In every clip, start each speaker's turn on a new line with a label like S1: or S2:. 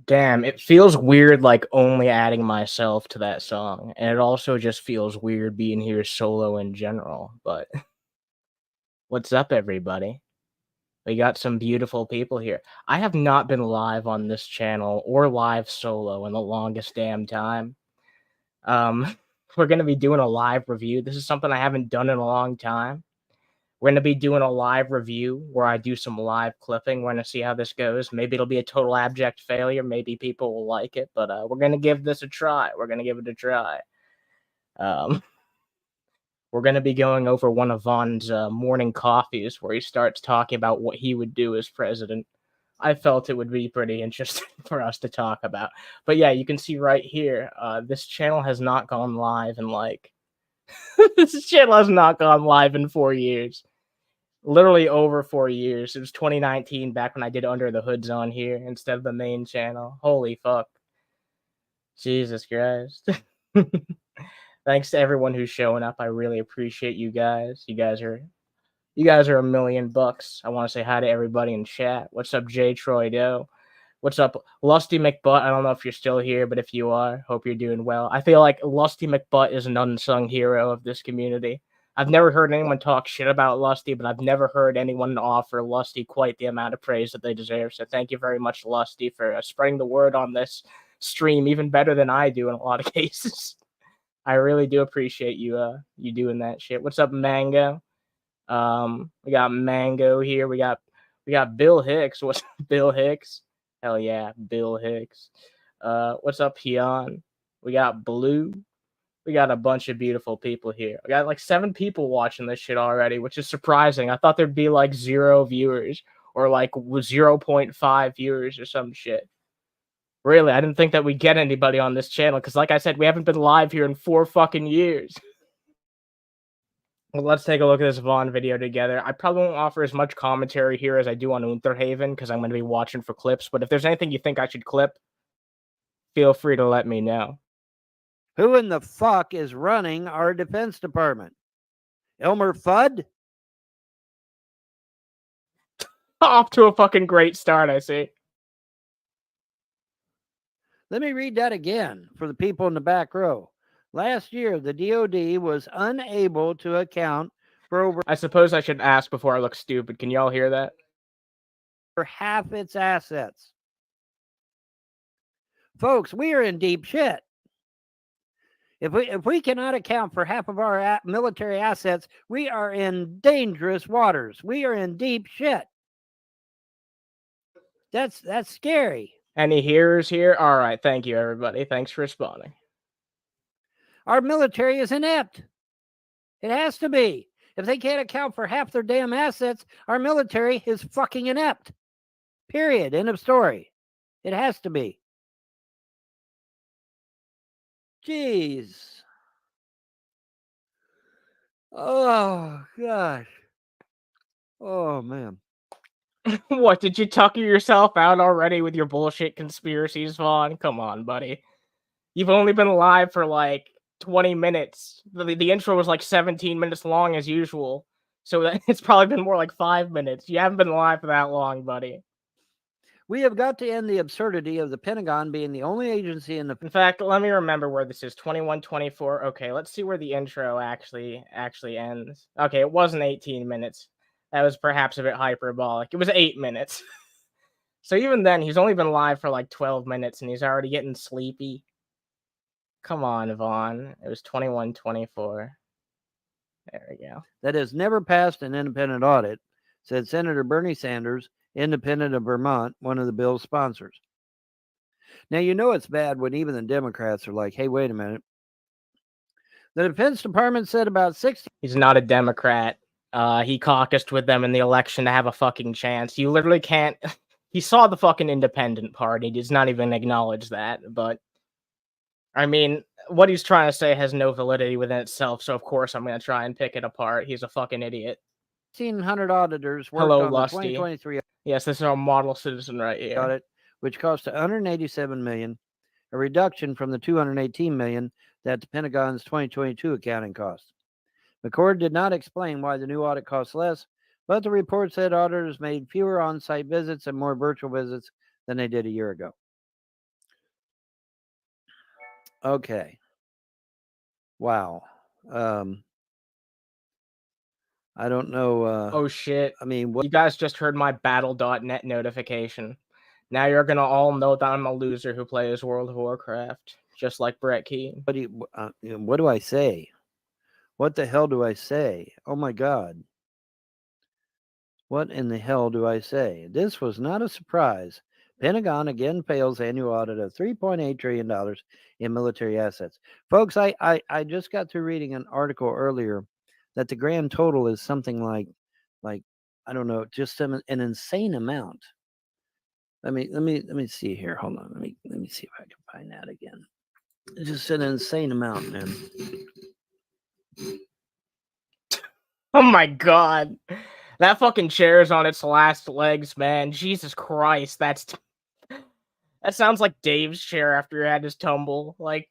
S1: Damn, it feels weird like only adding myself to that song, and it also just feels weird being here solo in general, but what's up, everybody? We got some beautiful people here. I have not been live on this channel or live solo in the longest damn time. We're gonna be doing a live review. This is something I haven't done in a long time. We're gonna be doing a live review where I do some live clipping. We're gonna see how this goes. Maybe it'll be a total abject failure. Maybe people will like it, but we're gonna give this a try. We're gonna give it a try. We're gonna be going over one of Vaughn's morning coffees where he starts talking about what he would do as president. I felt it would be pretty interesting for us to talk about. But yeah, you can see right here, this channel has not gone live in like this channel has not gone live in 4 years. Literally over 4 years. It was 2019 back when I did Under the Hoods on here instead of the main channel. Holy fuck. Jesus Christ. Thanks to everyone who's showing up. I really appreciate you guys. You guys are $1,000,000. I want to say hi to everybody in chat. What's up, J. Troy Doe? What's up, Lusty McButt? I don't know if you're still here, but if you are, hope you're doing well. I feel like Lusty McButt is an unsung hero of this community. I've never heard anyone talk shit about Lusty, but I've never heard anyone offer Lusty quite the amount of praise that they deserve. So thank you very much, Lusty, for spreading the word on this stream even better than I do in a lot of cases. I really do appreciate you you doing that shit. What's up, Mango? We got Mango here. We got Bill Hicks. What's up, Bill Hicks? Hell yeah, Bill Hicks. What's up, Peon? We got Blue. We got a bunch of beautiful people here. We got like 7 people watching this shit already, which is surprising. I thought there'd be like 0 viewers or like 0.5 viewers or some shit. Really, I didn't think that we'd get anybody on this channel because, like I said, we haven't been live here in 4 fucking years. Well, let's take a look at this Vaughn video together. I probably won't offer as much commentary here as I do on Unterhaven because I'm going to be watching for clips. But if there's anything you think I should clip, feel free to let me know.
S2: Who in the fuck is running our Defense Department? Elmer Fudd?
S1: Off to a fucking great start, I see.
S2: Let me read that again for the people in the back row. Last year, the DoD was unable to account for over...
S1: I suppose I should ask before I look stupid. Can y'all hear that?
S2: ...for half its assets. Folks, we are in deep shit. If we cannot account for half of our military assets, we are in dangerous waters. We are in deep shit. That's scary.
S1: Any hearers here? All right. Thank you, everybody. Thanks for responding.
S2: Our military is inept. It has to be. If they can't account for half their damn assets, our military is fucking inept. Period. End of story. It has to be. Jeez. Oh, gosh. Oh, man.
S1: What, did you tucker yourself out already with your bullshit conspiracies, Vaughn? Come on, buddy. You've only been live for like 20 minutes. The intro was like 17 minutes long as usual. So it's probably been more like 5 minutes. You haven't been live for that long, buddy.
S2: We have got to end the absurdity of the Pentagon being the only agency in the...
S1: In fact, let me remember where this is. 21:24. Okay, let's see where the intro actually ends. Okay, it wasn't 18 minutes. That was perhaps a bit hyperbolic. It was 8 minutes. So even then, he's only been live for like 12 minutes and he's already getting sleepy. Come on, Vaughn. It was 21:24. There we go.
S2: That has never passed an independent audit, said Senator Bernie Sanders, independent of Vermont, one of the bill's sponsors. Now, you know it's bad when even the Democrats are like, hey, wait a minute. The Defense Department said about 60...
S1: He's not a Democrat. He caucused with them in the election to have a fucking chance. You literally can't... He saw the fucking independent party. He does not even acknowledge that. But, I mean, what he's trying to say has no validity within itself. So, of course, I'm going to try and pick it apart. He's a fucking idiot.
S2: 1,600 auditors worked on the 2023...
S1: Yes, this is our model citizen right here.
S2: Audit, which cost $187 million, a reduction from the $218 million that the Pentagon's 2022 accounting cost. McCord did not explain why the new audit cost less, but the report said auditors made fewer on-site visits and more virtual visits than they did a year ago. Okay. Wow. I don't know.
S1: Oh shit.
S2: I mean, what
S1: You guys just heard my battle.net notification. Now you're gonna all know that I'm a loser who plays World of Warcraft, just like Brett Keane.
S2: what do I say? What the hell do I say? Oh my God. What in the hell do I say? This was not a surprise. Pentagon again fails annual audit of $3.8 trillion in military assets. Folks, I just got through reading an article earlier that the grand total is something like I don't know, just an insane amount. Let me see here. Hold on. Let me see if I can find that again. It's just an insane amount, man.
S1: Oh my god. That fucking chair is on its last legs, man. Jesus Christ, that sounds like Dave's chair after he had his tumble. Like,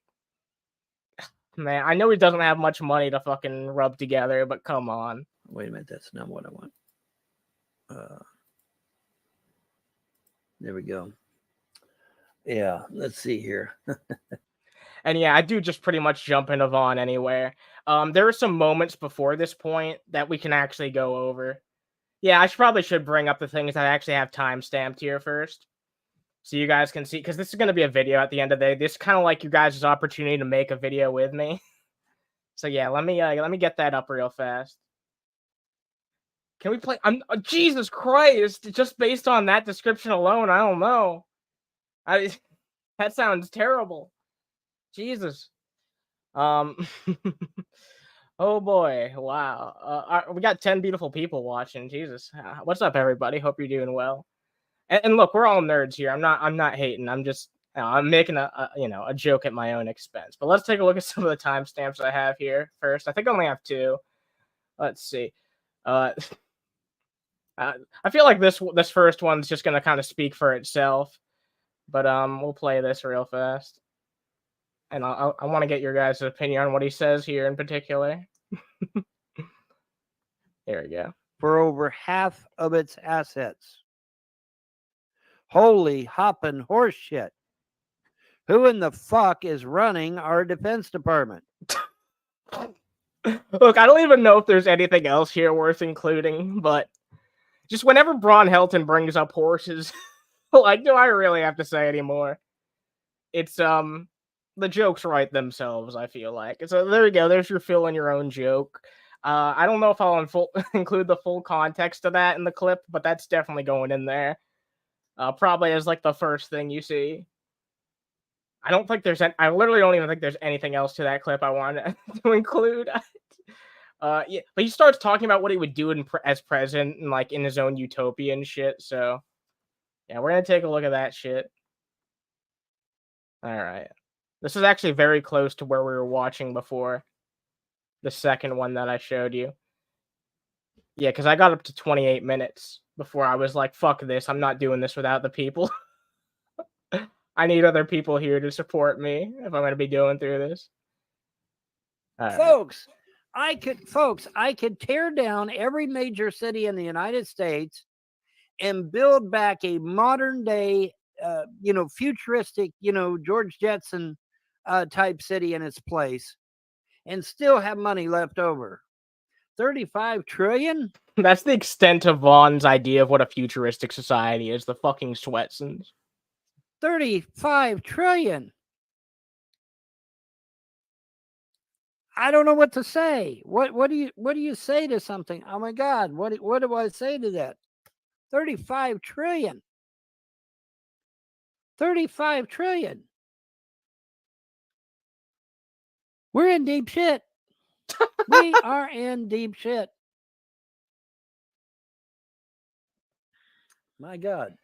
S1: man, I know he doesn't have much money to fucking rub together, but come on.
S2: Wait a minute, that's not what I want. There we go. Yeah, let's see here.
S1: And yeah, I do just pretty much jump into Vaughn anywhere. There are some moments before this point that we can actually go over. Yeah, I probably should bring up the things that I actually have time stamped here first, so you guys can see, because this is going to be a video at the end of the day. This is kind of like you guys' opportunity to make a video with me. So yeah, let me get that up real fast. Can we play? Jesus Christ! Just based on that description alone, I don't know. That sounds terrible. Jesus. Oh boy! Wow. We got 10 beautiful people watching. Jesus. What's up, everybody? Hope you're doing well. And look, we're all nerds here. I'm not hating. I'm just I'm making a joke at my own expense. But let's take a look at some of the timestamps I have here first. I think I only have 2. Let's see. I feel like this first one's just gonna kind of speak for itself. But we'll play this real fast. And I want to get your guys' opinion on what he says here in particular. There we go.
S2: For over half of its assets. Holy hoppin' horse shit. Who in the fuck is running our Defense Department?
S1: Look, I don't even know if there's anything else here worth including, but just whenever Braun Helton brings up horses, like, do I really have to say anymore? It's the jokes write themselves, I feel like. So there you go. There's your fill in your own joke. I don't know if I'll include the full context of that in the clip, but that's definitely going in there. Probably as like the first thing you see. I literally don't even think there's anything else to that clip I wanted to include. Yeah, but he starts talking about what he would do as president and like in his own utopian shit. So yeah, we're gonna take a look at that shit. All right. This is actually very close to where we were watching before. The second one that I showed you. Yeah, because I got up to 28 minutes before I was like, fuck this. I'm not doing this without the people. I need other people here to support me if I'm going to be going through this. Right.
S2: Folks, I could tear down every major city in the United States and build back a modern day, futuristic, George Jetson type city in its place and still have money left over. 35 trillion?
S1: That's the extent of Vaughn's idea of what a futuristic society is. The fucking Jetsons.
S2: 35 trillion. I don't know what to say. What do you say to something? Oh my God, what do I say to that? 35 trillion. 35 trillion. We're in deep shit. We are in deep shit. My God.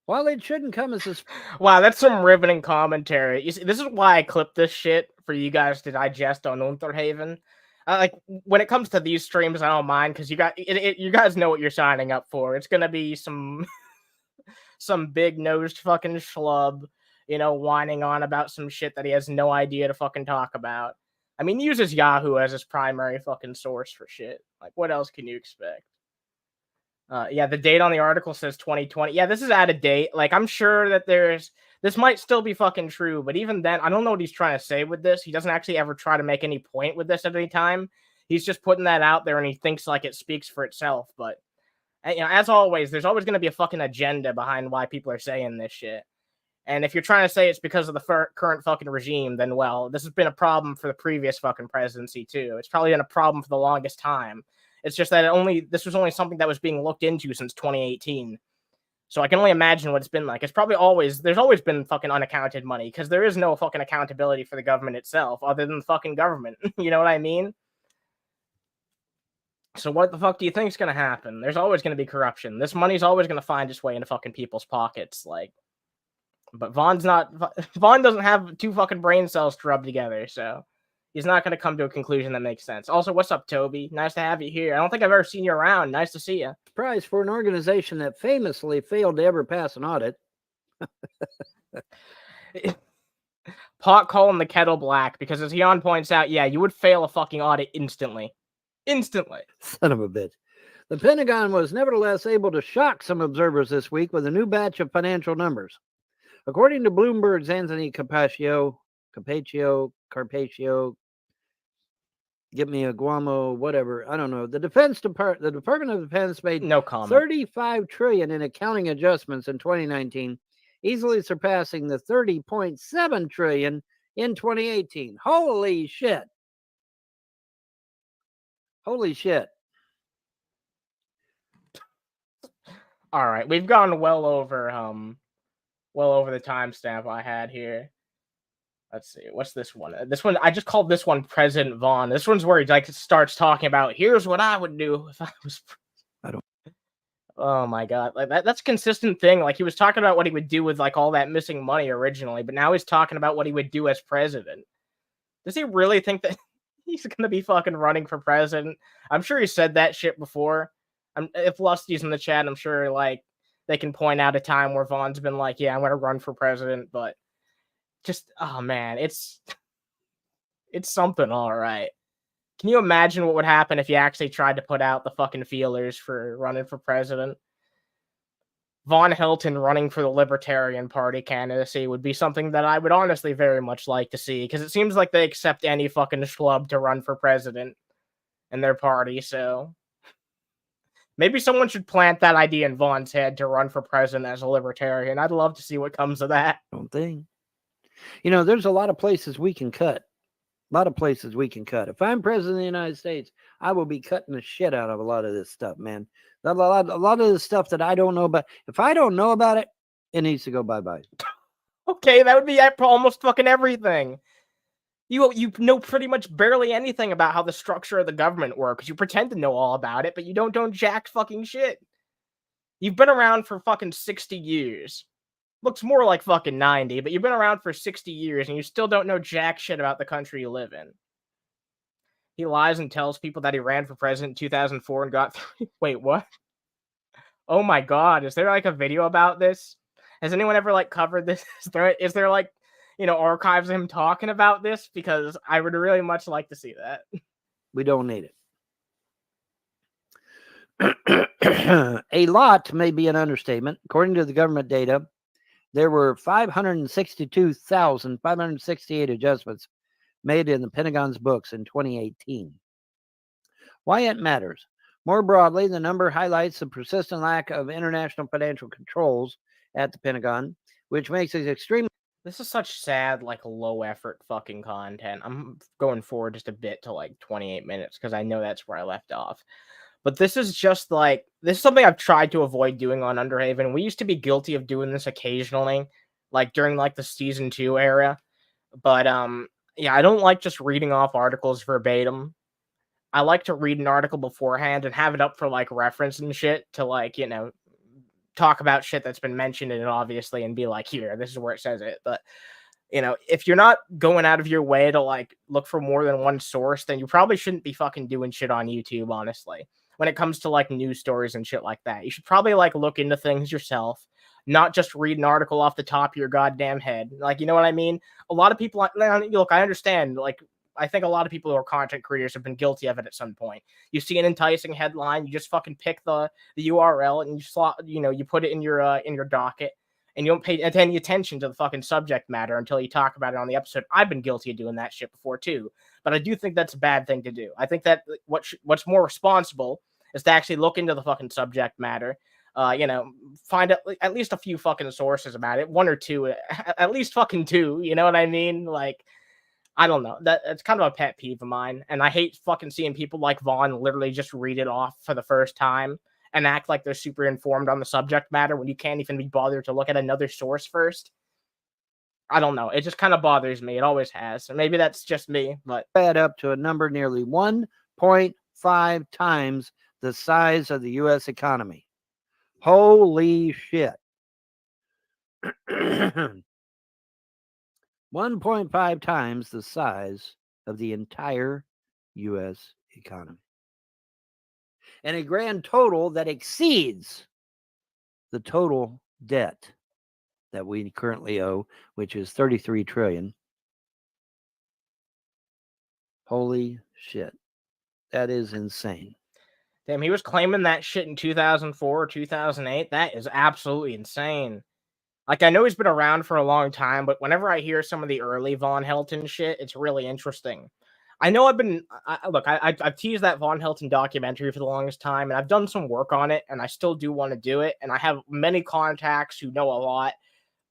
S2: Well, it shouldn't come as a...
S1: Wow, that's some riveting commentary. You see, this is why I clipped this shit for you guys to digest on Unterhaven. Like, when it comes to these streams, I don't mind, because you guys know what you're signing up for. It's gonna be some big-nosed fucking schlub, whining on about some shit that he has no idea to fucking talk about. I mean, he uses Yahoo as his primary fucking source for shit. Like, what else can you expect? Yeah, the date on the article says 2020. Yeah, this is out of date. Like, I'm sure that this might still be fucking true, but even then, I don't know what he's trying to say with this. He doesn't actually ever try to make any point with this at any time. He's just putting that out there, and he thinks like it speaks for itself. But as always, there's always going to be a fucking agenda behind why people are saying this shit. And if you're trying to say it's because of the current fucking regime, then well, this has been a problem for the previous fucking presidency too. It's probably been a problem for the longest time. It's just that this was only something that was being looked into since 2018. So I can only imagine what it's been like. It's probably there's always been fucking unaccounted money because there is no fucking accountability for the government itself other than the fucking government. You know what I mean? So what the fuck do you think is going to happen? There's always going to be corruption. This money's always going to find its way into fucking people's pockets. But Vaughn doesn't have two fucking brain cells to rub together, so he's not going to come to a conclusion that makes sense. Also, what's up, Toby? Nice to have you here. I don't think I've ever seen you around. Nice to see you.
S2: Prize for an organization that famously failed to ever pass an audit.
S1: Pot calling the kettle black because, as Jan points out, yeah, you would fail a fucking audit instantly. Instantly.
S2: Son of a bitch. The Pentagon was nevertheless able to shock some observers this week with a new batch of financial numbers. According to Bloomberg's Anthony Carpaccio, get me a Guamo, whatever, I don't know. The Department of Defense made
S1: no comment.
S2: $35 trillion in accounting adjustments in 2019, easily surpassing the $30.7 trillion in 2018. Holy shit. Holy shit.
S1: All right, we've gone well over the timestamp I had here. Let's see. What's this one? This one, I just called this one President Vaughn. This one's where he starts talking about, here's what I would do if I was. Oh my god, like that's a consistent thing. Like he was talking about what he would do with like all that missing money originally, but now he's talking about what he would do as president. Does he really think that he's gonna be fucking running for president? I'm sure he said that shit before. If Lusty's in the chat, I'm sure like they can point out a time where Vaughn's been like, yeah, I'm going to run for president, but just, oh man, it's something. All right. Can you imagine what would happen if you actually tried to put out the fucking feelers for running for president? Von Helton running for the Libertarian Party candidacy would be something that I would honestly very much like to see, because it seems like they accept any fucking schlub to run for president in their party, so maybe someone should plant that idea in Vaughn's head to run for president as a libertarian. I'd love to see what comes of that.
S2: I don't think. There's a lot of places we can cut. A lot of places we can cut. If I'm president of the United States, I will be cutting the shit out of a lot of this stuff, man. A lot of the stuff that I don't know about. If I don't know about it, it needs to go bye-bye.
S1: Okay, that would be almost fucking everything. You know pretty much barely anything about how the structure of the government works. You pretend to know all about it, but you don't jack fucking shit. You've been around for fucking 60 years. Looks more like fucking 90, but you've been around for 60 years and you still don't know jack shit about the country you live in. He lies and tells people that he ran for president in 2004 and got Wait, what? Oh my god, is there like a video about this? Has anyone ever like covered this? Is there like archives of him talking about this? Because I would really much like to see that.
S2: We don't need it. A lot may be an understatement. According to the government data, there were 562,568 adjustments made in the Pentagon's books in 2018. Why it matters. More broadly, the number highlights the persistent lack of international financial controls at the Pentagon, which makes it extremely...
S1: This is such sad, like, low-effort fucking content. I'm going forward just a bit to, like, 28 minutes, because I know that's where I left off. But this is just, like, this is something I've tried to avoid doing on Underhaven. We used to be guilty of doing this occasionally, like, during, like, the Season 2 era. But, yeah, I don't like just reading off articles verbatim. I like to read an article beforehand and have it up for, like, reference and shit to, like, talk about shit that's been mentioned in it, obviously, and be like, here, this is where it says it. But, if you're not going out of your way to, like, look for more than one source, then you probably shouldn't be fucking doing shit on YouTube, honestly. When it comes to, like, news stories and shit like that, you should probably, like, look into things yourself, not just read an article off the top of your goddamn head. Like, you know what I mean? A lot of people, look, I understand, like, I think a lot of people who are content creators have been guilty of it at some point. You see an enticing headline, you just fucking pick the URL and you put it in your docket, and you don't pay any attention to the fucking subject matter until you talk about it on the episode. I've been guilty of doing that shit before too, but I do think that's a bad thing to do. I think that what's more responsible is to actually look into the fucking subject matter. Find at least a few fucking sources about it, one or two, at least fucking two. You know what I mean? Like, I don't know. That's kind of a pet peeve of mine, and I hate fucking seeing people like Vaughn literally just read it off for the first time and act like they're super informed on the subject matter when you can't even be bothered to look at another source first. I don't know. It just kind of bothers me. It always has. Maybe that's just me, but
S2: add up to a number nearly 1.5 times the size of the U.S. economy. Holy shit. 1.5 times the size of the entire U.S. economy. And a grand total that exceeds the total debt that we currently owe, which is $33 trillion. Holy shit. That is insane.
S1: Damn, he was claiming that shit in 2004 or 2008. That is absolutely insane. Like, I know he's been around for a long time, but whenever I hear some of the early Von Helton shit, it's really interesting. I know I've teased that Von Helton documentary for the longest time, and I've done some work on it, and I still do want to do it, and I have many contacts who know a lot,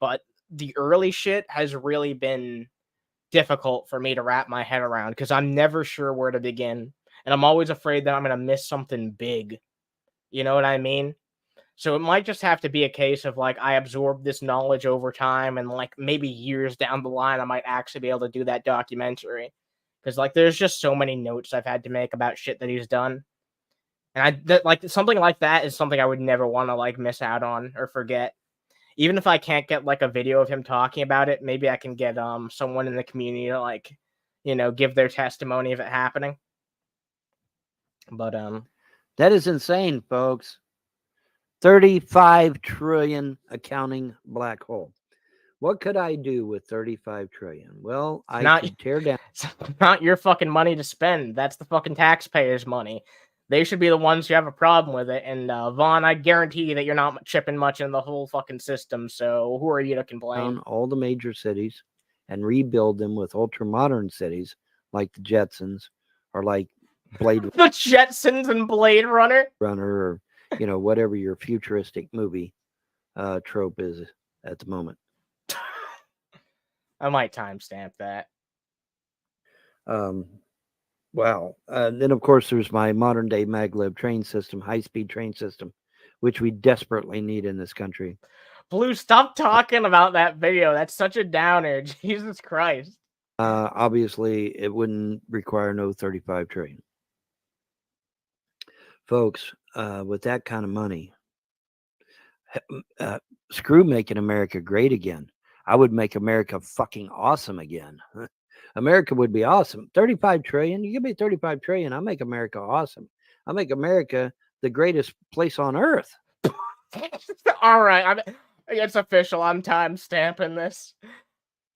S1: but the early shit has really been difficult for me to wrap my head around because I'm never sure where to begin. And I'm always afraid that I'm going to miss something big. You know what I mean? So it might just have to be a case of like I absorb this knowledge over time and like maybe years down the line I might actually be able to do that documentary. Because like there's just so many notes I've had to make about shit that he's done. And like something like that is something I would never want to like miss out on or forget. Even if I can't get like a video of him talking about it, maybe I can get someone in the community to like, give their testimony of it happening. But
S2: that is insane, folks. 35 trillion accounting black hole. What could I do with 35 trillion? Well, I could tear down.
S1: It's not your fucking money to spend. That's the fucking taxpayers' money. They should be the ones who have a problem with it. And Vaughn, I guarantee that you're not chipping much in the whole fucking system. So who are you to complain?
S2: All the major cities and rebuild them with ultra modern cities like the Jetsons or like Blade
S1: the Jetsons and Blade Runner,
S2: or whatever your futuristic movie trope is at the moment.
S1: I might timestamp that.
S2: Wow. Then, of course, there's my modern day maglev train system, high-speed train system, which we desperately need in this country.
S1: Blue, stop talking about that video. That's such a downer. Jesus Christ.
S2: Obviously, it wouldn't require no 35 trillion. Folks, with that kind of money, screw making America great again. I would make America fucking awesome again. America would be awesome. 35 trillion. You give me 35 trillion. I'll make America awesome. I'll make America the greatest place on earth.
S1: All right. It's official. I'm time stamping this.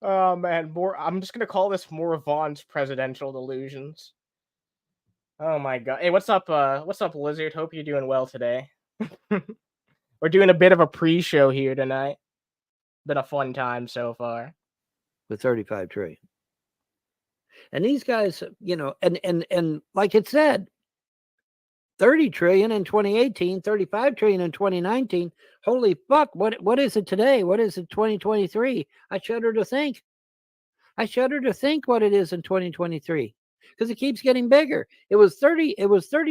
S1: Oh man. I'm just going to call this more Vaughn's presidential delusions. Oh my God. Hey, what's up? What's up, Lizard? Hope you're doing well today. We're doing a bit of a pre-show here tonight. Been a fun time so far.
S2: With 35 trillion. And these guys, and like it said, 30 trillion in 2018, 35 trillion in 2019. Holy fuck, what is it today? What is it 2023? I shudder to think. What it is in 2023 because it keeps getting bigger. It was 30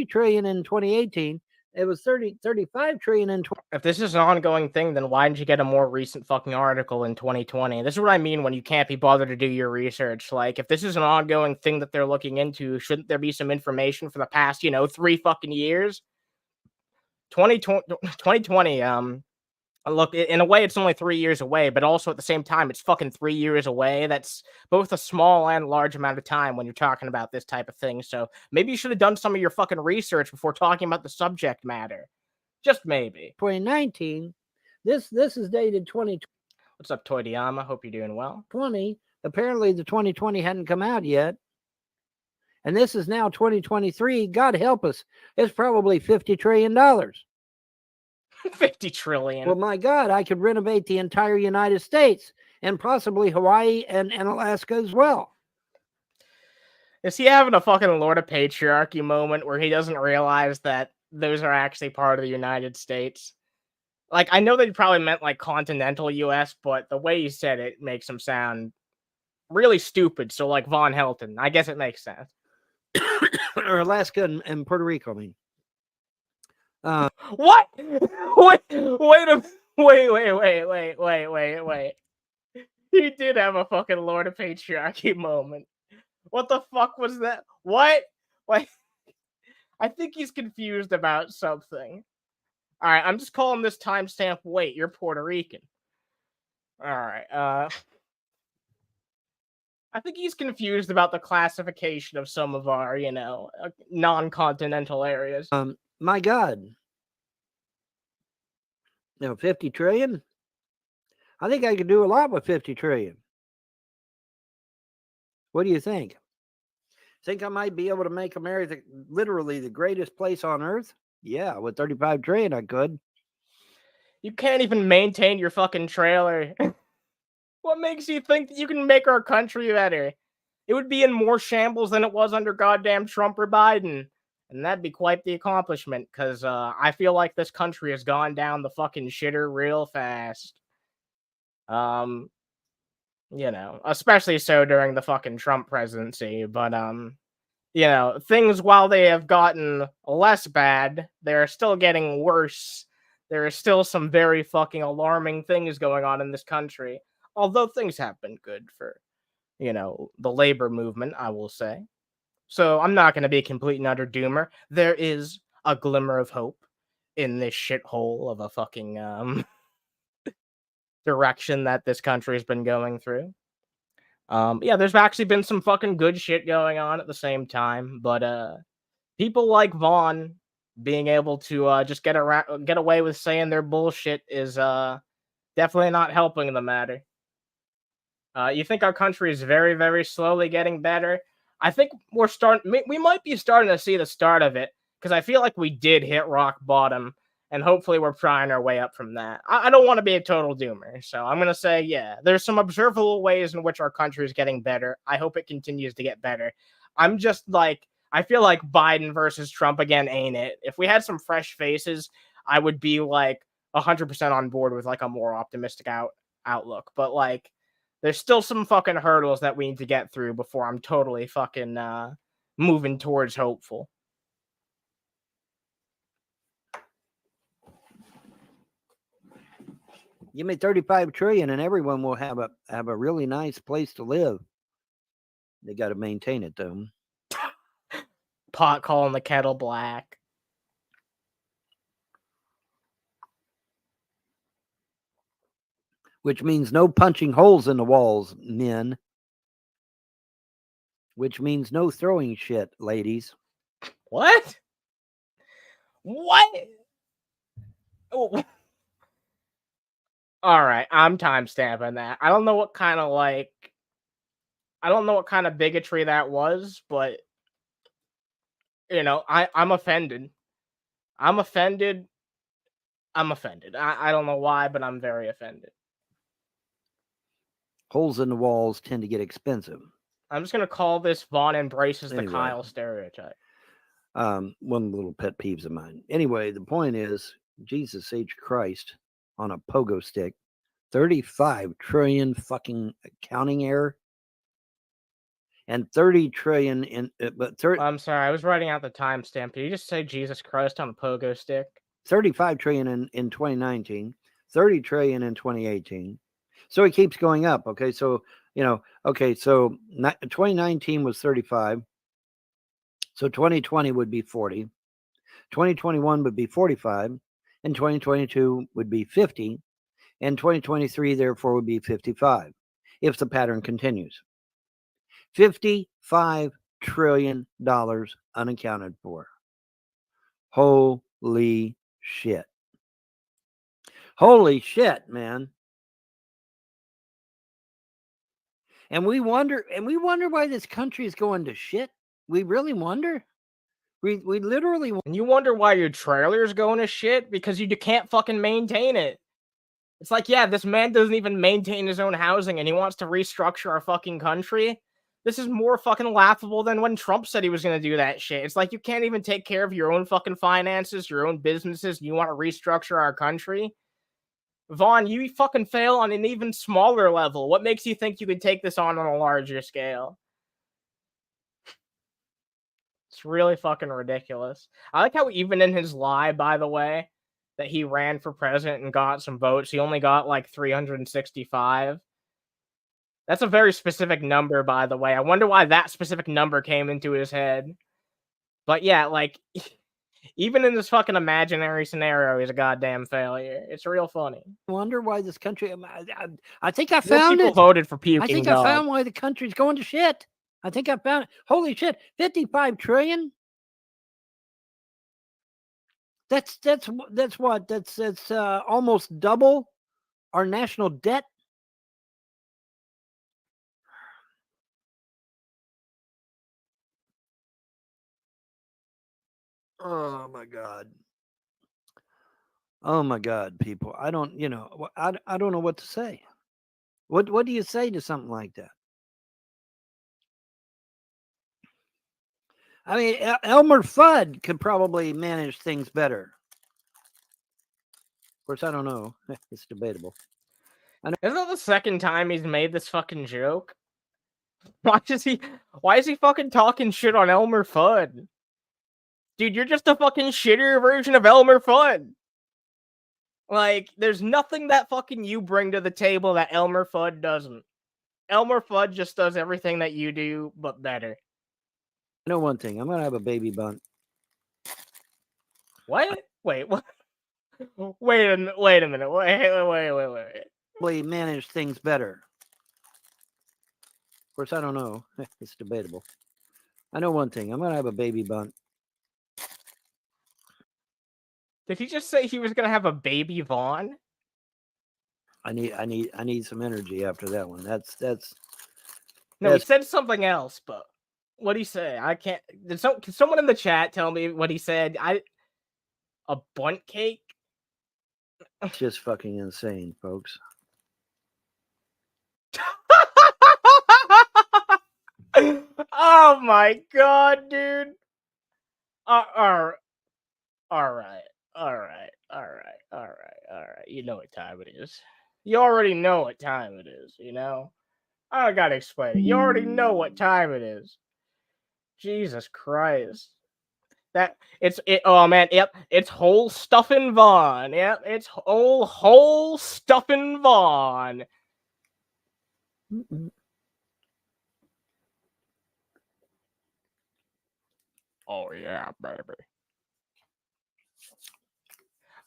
S2: trillion in 2018. It was 35 trillion in 20.
S1: If this is an ongoing thing, then why didn't you get a more recent fucking article in 2020? This is what I mean when you can't be bothered to do your research. Like, if this is an ongoing thing that they're looking into, shouldn't there be some information for the past, 3 fucking years? 2020, look, in a way, it's only 3 years away, but also at the same time, it's fucking 3 years away. That's both a small and large amount of time when you're talking about this type of thing. So maybe you should have done some of your fucking research before talking about the subject matter. Just maybe.
S2: 2019. This is dated 2020.
S1: What's up, Toydiyama? Hope you're doing well.
S2: 20. Apparently, the 2020 hadn't come out yet. And this is now 2023. God help us. It's probably $50 trillion.
S1: 50 trillion.
S2: Well, my God, I could renovate the entire United States and possibly Hawaii and Alaska as well.
S1: Is he having a fucking Lord of Patriarchy moment where he doesn't realize that those are actually part of the United States? Like, I know they probably meant like continental US, but the way you said it makes him sound really stupid. So, like Von Helton, I guess it makes sense.
S2: Or Alaska and Puerto Rico, I mean.
S1: What? Wait. He did have a fucking Lord of Patriarchy moment. What the fuck was that? What? Wait. I think he's confused about something. All right, I'm just calling this timestamp. Wait, you're Puerto Rican. All right. I think he's confused about the classification of some of our, non-continental areas.
S2: My God. 50 trillion? I think I could do a lot with 50 trillion. What do you think? Think I might be able to make America literally the greatest place on earth? Yeah, with 35 trillion I could.
S1: You can't even maintain your fucking trailer. What makes you think that you can make our country better? It would be in more shambles than it was under goddamn Trump or Biden. And that'd be quite the accomplishment, because I feel like this country has gone down the fucking shitter real fast. Especially so during the fucking Trump presidency. But, things, while they have gotten less bad, they're still getting worse. There are still some very fucking alarming things going on in this country. Although things have been good for, the labor movement, I will say. So I'm not going to be a complete and utter doomer. There is a glimmer of hope in this shithole of a fucking direction that this country has been going through. There's actually been some fucking good shit going on at the same time, but people like Vaughn being able to just get away with saying their bullshit is definitely not helping the matter. You think our country is very, very slowly getting better? I think we might be starting to see the start of it, because I feel like we did hit rock bottom, and hopefully we're prying our way up from that. I don't want to be a total doomer, so I'm going to say, yeah, there's some observable ways in which our country is getting better. I hope it continues to get better. I'm just like, I feel like Biden versus Trump again ain't it. If we had some fresh faces, I would be like 100% on board with like a more optimistic outlook. But like, there's still some fucking hurdles that we need to get through before I'm totally fucking moving towards hopeful.
S2: Give me 35 trillion and everyone will have a really nice place to live. They got to maintain it though.
S1: Pot calling the kettle black.
S2: Which means no punching holes in the walls, men. Which means no throwing shit, ladies.
S1: What? Oh. All right, I'm timestamping that. I don't know what kind of bigotry that was, but I'm offended. I'm offended. I don't know why, but I'm very offended.
S2: Holes in the walls tend to get expensive.
S1: I'm just gonna call this Vaughn embraces the Kyle stereotype.
S2: One of the little pet peeves of mine. Anyway, the point is, Jesus H. Christ on a pogo stick, 35 trillion fucking accounting error, and 30 trillion in.
S1: I'm sorry, I was writing out the timestamp. Did you just say Jesus Christ on a pogo stick?
S2: 35 trillion in 2019, 30 trillion in 2018. So it keeps going up. Okay, so 2019 was 35. So 2020 would be 40. 2021 would be 45. And 2022 would be 50. And 2023, therefore, would be 55 if the pattern continues. $55 trillion unaccounted for. Holy shit. Holy shit, man. And we wonder why this country is going to shit. We really wonder. We literally.
S1: And you wonder why your trailer's going to shit because you can't fucking maintain it. It's like, yeah, this man doesn't even maintain his own housing and he wants to restructure our fucking country. This is more fucking laughable than when Trump said he was going to do that shit. It's like you can't even take care of your own fucking finances, your own businesses, and you want to restructure our country. Vaughn, you fucking fail on an even smaller level. What makes you think you could take this on a larger scale? It's really fucking ridiculous. I like how even in his lie, by the way, that he ran for president and got some votes, he only got like 365. That's a very specific number, by the way. I wonder why that specific number came into his head. But yeah, like, even in this fucking imaginary scenario, he's a goddamn failure. It's real funny.
S2: Wonder why this country. I think I
S1: More
S2: found
S1: people
S2: it.
S1: voted for puking
S2: I think
S1: dog.
S2: I found why the country's going to shit. I think I found it. Holy shit! 55 trillion. That's what? That's almost double our national debt. Oh my god. Oh my god, people. I don't, I don't know what to say. What do you say to something like that? I mean, Elmer Fudd could probably manage things better. Of course, I don't know. It's debatable.
S1: Isn't that the second time he's made this fucking joke? Why is he fucking talking shit on Elmer Fudd? Dude, you're just a fucking shittier version of Elmer Fudd. Like, there's nothing that fucking you bring to the table that Elmer Fudd doesn't. Elmer Fudd just does everything that you do, but better.
S2: I know one thing. I'm gonna have a baby bunt.
S1: What? Wait, what? Wait a minute. Wait.
S2: Probably manage things better. Of course, I don't know. It's debatable. I know one thing. I'm gonna have a baby bunt.
S1: Did he just say he was gonna have a baby Vaughn?
S2: I need some energy after that one.
S1: No, he said something else, but what'd he say? I can't. Can someone in the chat tell me what he said? A bunt cake?
S2: It's just fucking insane, folks.
S1: Oh my god, dude. All right. You know what time it is. You already know what time it is, you know? I don't gotta explain it. You already know what time it is. Jesus Christ. Oh man, yep, it's whole stuffing Vaughn. Yep, it's whole stuffing Vaughn. Oh yeah, baby.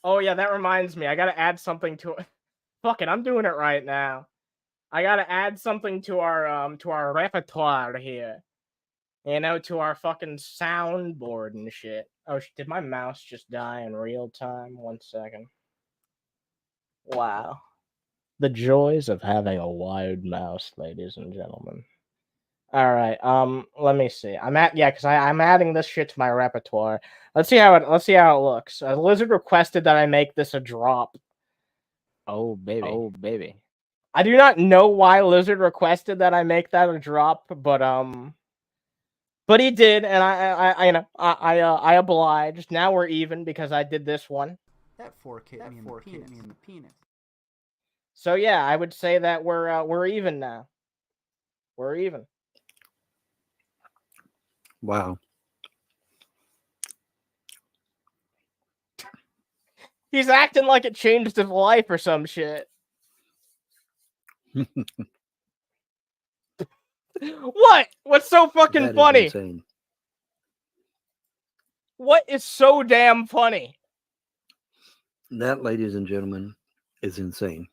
S1: Oh yeah, that reminds me. I gotta add something to it. Fuck it, I'm doing it right now. I gotta add something to our repertoire here. You know, to our fucking soundboard and shit. Oh, did my mouse just die in real time? 1 second. Wow. The joys of having a wired mouse, ladies and gentlemen. All right. Let me see. I'm adding this shit to my repertoire. Let's see how it looks. Lizard requested that I make this a drop. Oh baby. I do not know why Lizard requested that I make that a drop, but he did, and I obliged. Now we're even because I did this one.
S3: That fork hit me in the penis.
S1: So yeah, I would say that we're even now. We're even.
S2: Wow.
S1: He's acting like it changed his life or some shit. What? What's so fucking funny?
S2: Insane.
S1: What is so damn funny?
S2: That, ladies and gentlemen, is insane.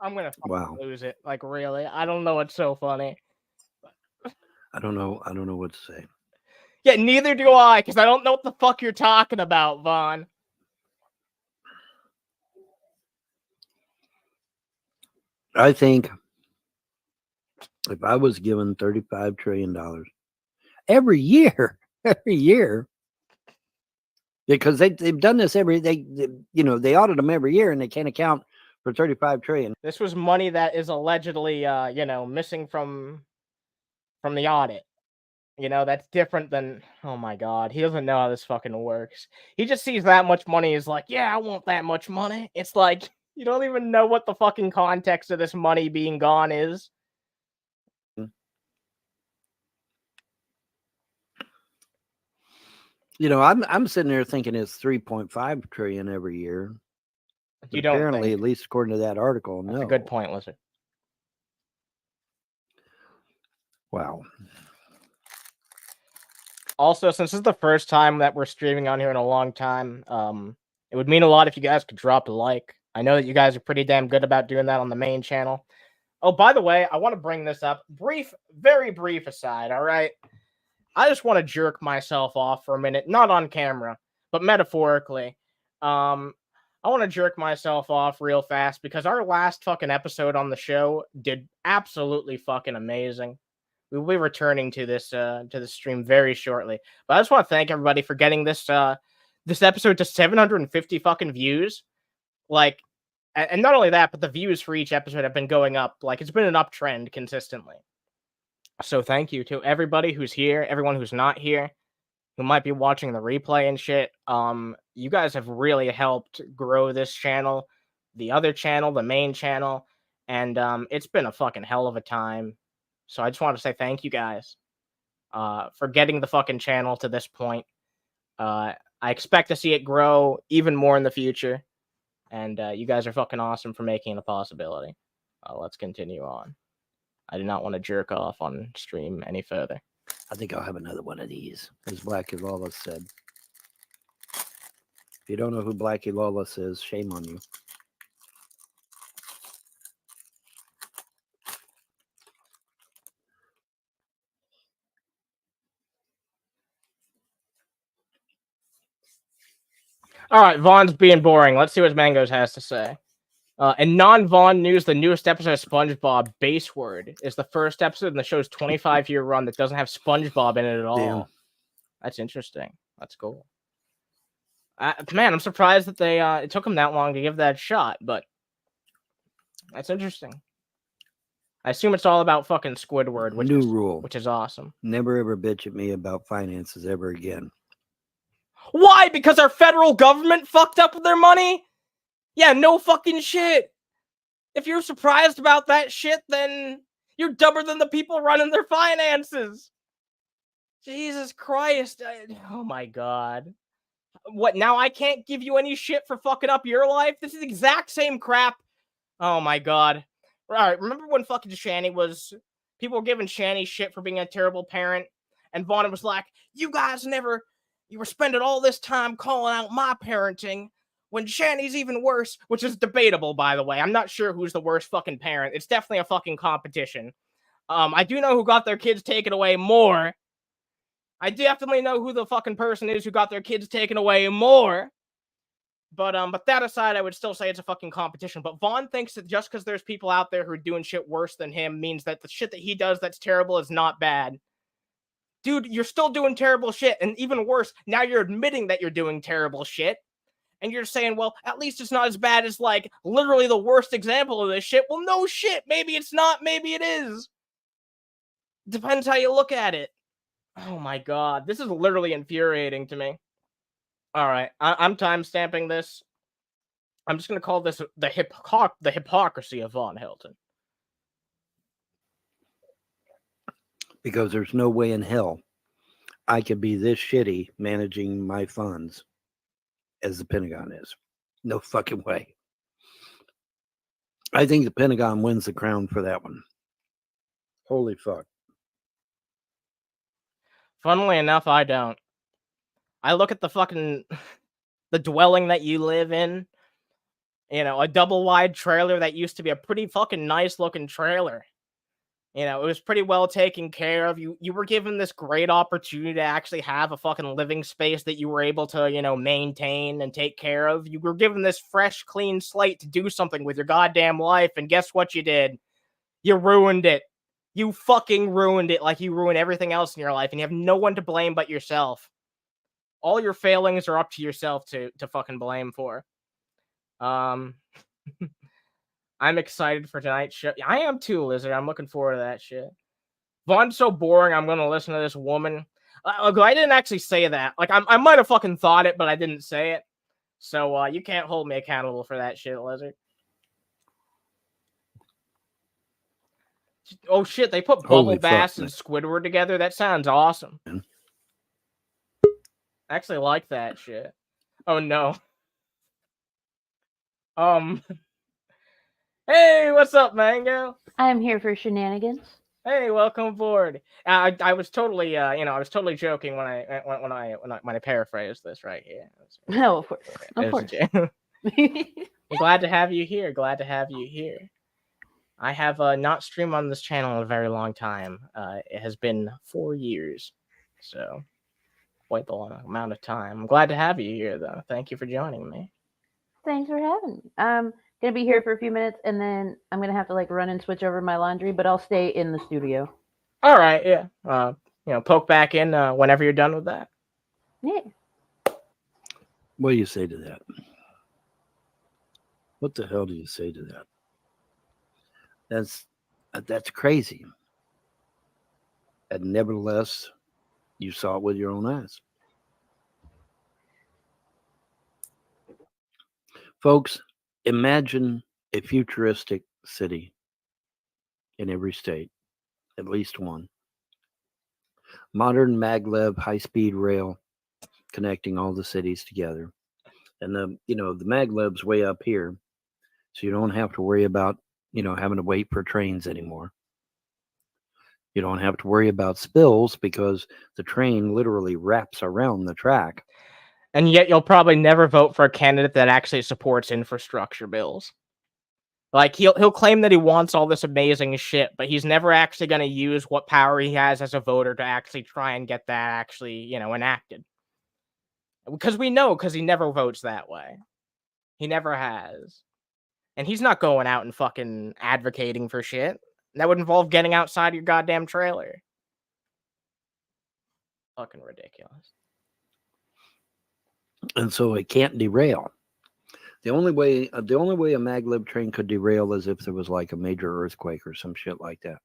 S1: I'm gonna lose it. Like, really? I don't know what's so funny.
S2: I don't know what to say.
S1: Yeah, neither do I, because I don't know what the fuck you're talking about, Vaughn.
S2: I think If I was given $35 trillion every year, because they've done this they audit them every year and they can't account for 35 trillion.
S1: This was money that is allegedly, missing from the audit. That's different than, oh my God, he doesn't know how this fucking works. He just sees that much money is like, yeah, I want that much money. It's like, you don't even know what the fucking context of this money being gone is.
S2: I'm sitting there thinking it's 3.5 trillion every year.
S1: You don't
S2: apparently,
S1: think?
S2: At least according to that article,
S1: That's
S2: no.
S1: a good point, Lizard.
S2: Wow.
S1: Also, since this is the first time that we're streaming on here in a long time, it would mean a lot if you guys could drop a like. I know that you guys are pretty damn good about doing that on the main channel. Oh, by the way, I want to bring this up. Very brief aside, all right? I just want to jerk myself off for a minute. Not on camera, but metaphorically. I want to jerk myself off real fast because our last fucking episode on the show did absolutely fucking amazing. We will be returning to this stream very shortly. But I just want to thank everybody for getting this episode to 750 fucking views. Like, and not only that, but the views for each episode have been going up. Like, it's been an uptrend consistently. So thank you to everybody who's here, everyone who's not here, who might be watching the replay and shit. You guys have really helped grow this channel, the other channel, the main channel, and it's been a fucking hell of a time. So I just want to say thank you guys for getting the fucking channel to this point. I expect to see it grow even more in the future, and you guys are fucking awesome for making it a possibility. Let's continue on. I do not want to jerk off on stream any further.
S2: I think I'll have another one of these, as Blackie Lawless said. If you don't know who Blackie Lawless is, shame on you.
S1: All right, Vaughn's being boring. Let's see what Mangoes has to say. In non-Vaughn news, the newest episode of SpongeBob, Base Word, is the first episode in the show's 25-year run that doesn't have SpongeBob in it at all.
S2: Damn.
S1: That's interesting. That's cool. Man, I'm surprised that they it took them that long to give that shot, but that's interesting. I assume it's all about fucking Squidward, which is awesome.
S2: Never ever bitch at me about finances ever again.
S1: Why? Because our federal government fucked up with their money? Yeah, no fucking shit. If you're surprised about that shit, then you're dumber than the people running their finances. Jesus Christ. Oh my God. What, now I can't give you any shit for fucking up your life? This is the exact same crap. Oh my God. Alright, remember when fucking people were giving Shani shit for being a terrible parent? And Vaughn was like, you were spending all this time calling out my parenting when Shani's even worse, which is debatable, by the way. I'm not sure who's the worst fucking parent. It's definitely a fucking competition. I do know who got their kids taken away more. I definitely know who the fucking person is who got their kids taken away more. But that aside, I would still say it's a fucking competition. But Vaughn thinks that just because there's people out there who are doing shit worse than him means that the shit that he does that's terrible is not bad. Dude, you're still doing terrible shit. And even worse, now you're admitting that you're doing terrible shit. And you're saying, well, at least it's not as bad as, like, literally the worst example of this shit. Well, no shit. Maybe it's not. Maybe it is. Depends how you look at it. Oh, my God. This is literally infuriating to me. All right. I'm time-stamping this. I'm just going to call this the hypocrisy of Von Helton.
S2: Because there's no way in hell I could be this shitty managing my funds as the Pentagon is. No fucking way. I think the Pentagon wins the crown for that one. Holy fuck.
S1: Funnily enough, I don't. I look at the dwelling that you live in. You know, a double-wide trailer that used to be a pretty fucking nice-looking trailer. You know, it was pretty well taken care of. You were given this great opportunity to actually have a fucking living space that you were able to, you know, maintain and take care of. You were given this fresh, clean slate to do something with your goddamn life, and guess what you did? You ruined it. You fucking ruined it like you ruin everything else in your life, and you have no one to blame but yourself. All your failings are up to yourself to fucking blame for. I'm excited for tonight's show. I am too, Lizard. I'm looking forward to that shit. Vaughn's so boring, I'm gonna listen to this woman. I didn't actually say that. Like, I might have fucking thought it, but I didn't say it. So, you can't hold me accountable for that shit, Lizard. Oh shit, they put Bubble Bass and Squidward together? That sounds awesome. I actually like that shit. Oh no. Hey, what's up, Mango?
S4: I'm here for shenanigans.
S1: Hey, welcome aboard. I was totally, I was totally joking when I paraphrased this right here.
S4: No, of course, of course.
S1: I'm glad to have you here. Glad to have you here. I have not streamed on this channel in a very long time. It has been 4 years, so quite the long amount of time. I'm glad to have you here, though. Thank you for joining me.
S4: Thanks for having me. I'm gonna be here for a few minutes, and then I'm gonna have to like run and switch over my laundry, but I'll stay in the studio.
S1: All right, yeah. Poke back in whenever you're done with that.
S4: Yeah.
S2: What do you say to that? What the hell do you say to that? That's crazy. And nevertheless, you saw it with your own eyes. Folks, imagine a futuristic city in every state, at least one. Modern maglev high-speed rail connecting all the cities together. And the maglev's way up here, so you don't have to worry about having to wait for trains anymore. You don't have to worry about spills because the train literally wraps around the track.
S1: And yet you'll probably never vote for a candidate that actually supports infrastructure bills. Like, he'll claim that he wants all this amazing shit, but he's never actually going to use what power he has as a voter to actually try and get that actually, enacted. Because we know, because he never votes that way. He never has. And he's not going out and fucking advocating for shit. That would involve getting outside your goddamn trailer. Fucking ridiculous.
S2: And so it can't derail. The only way a maglev train could derail is if there was like a major earthquake or some shit like that.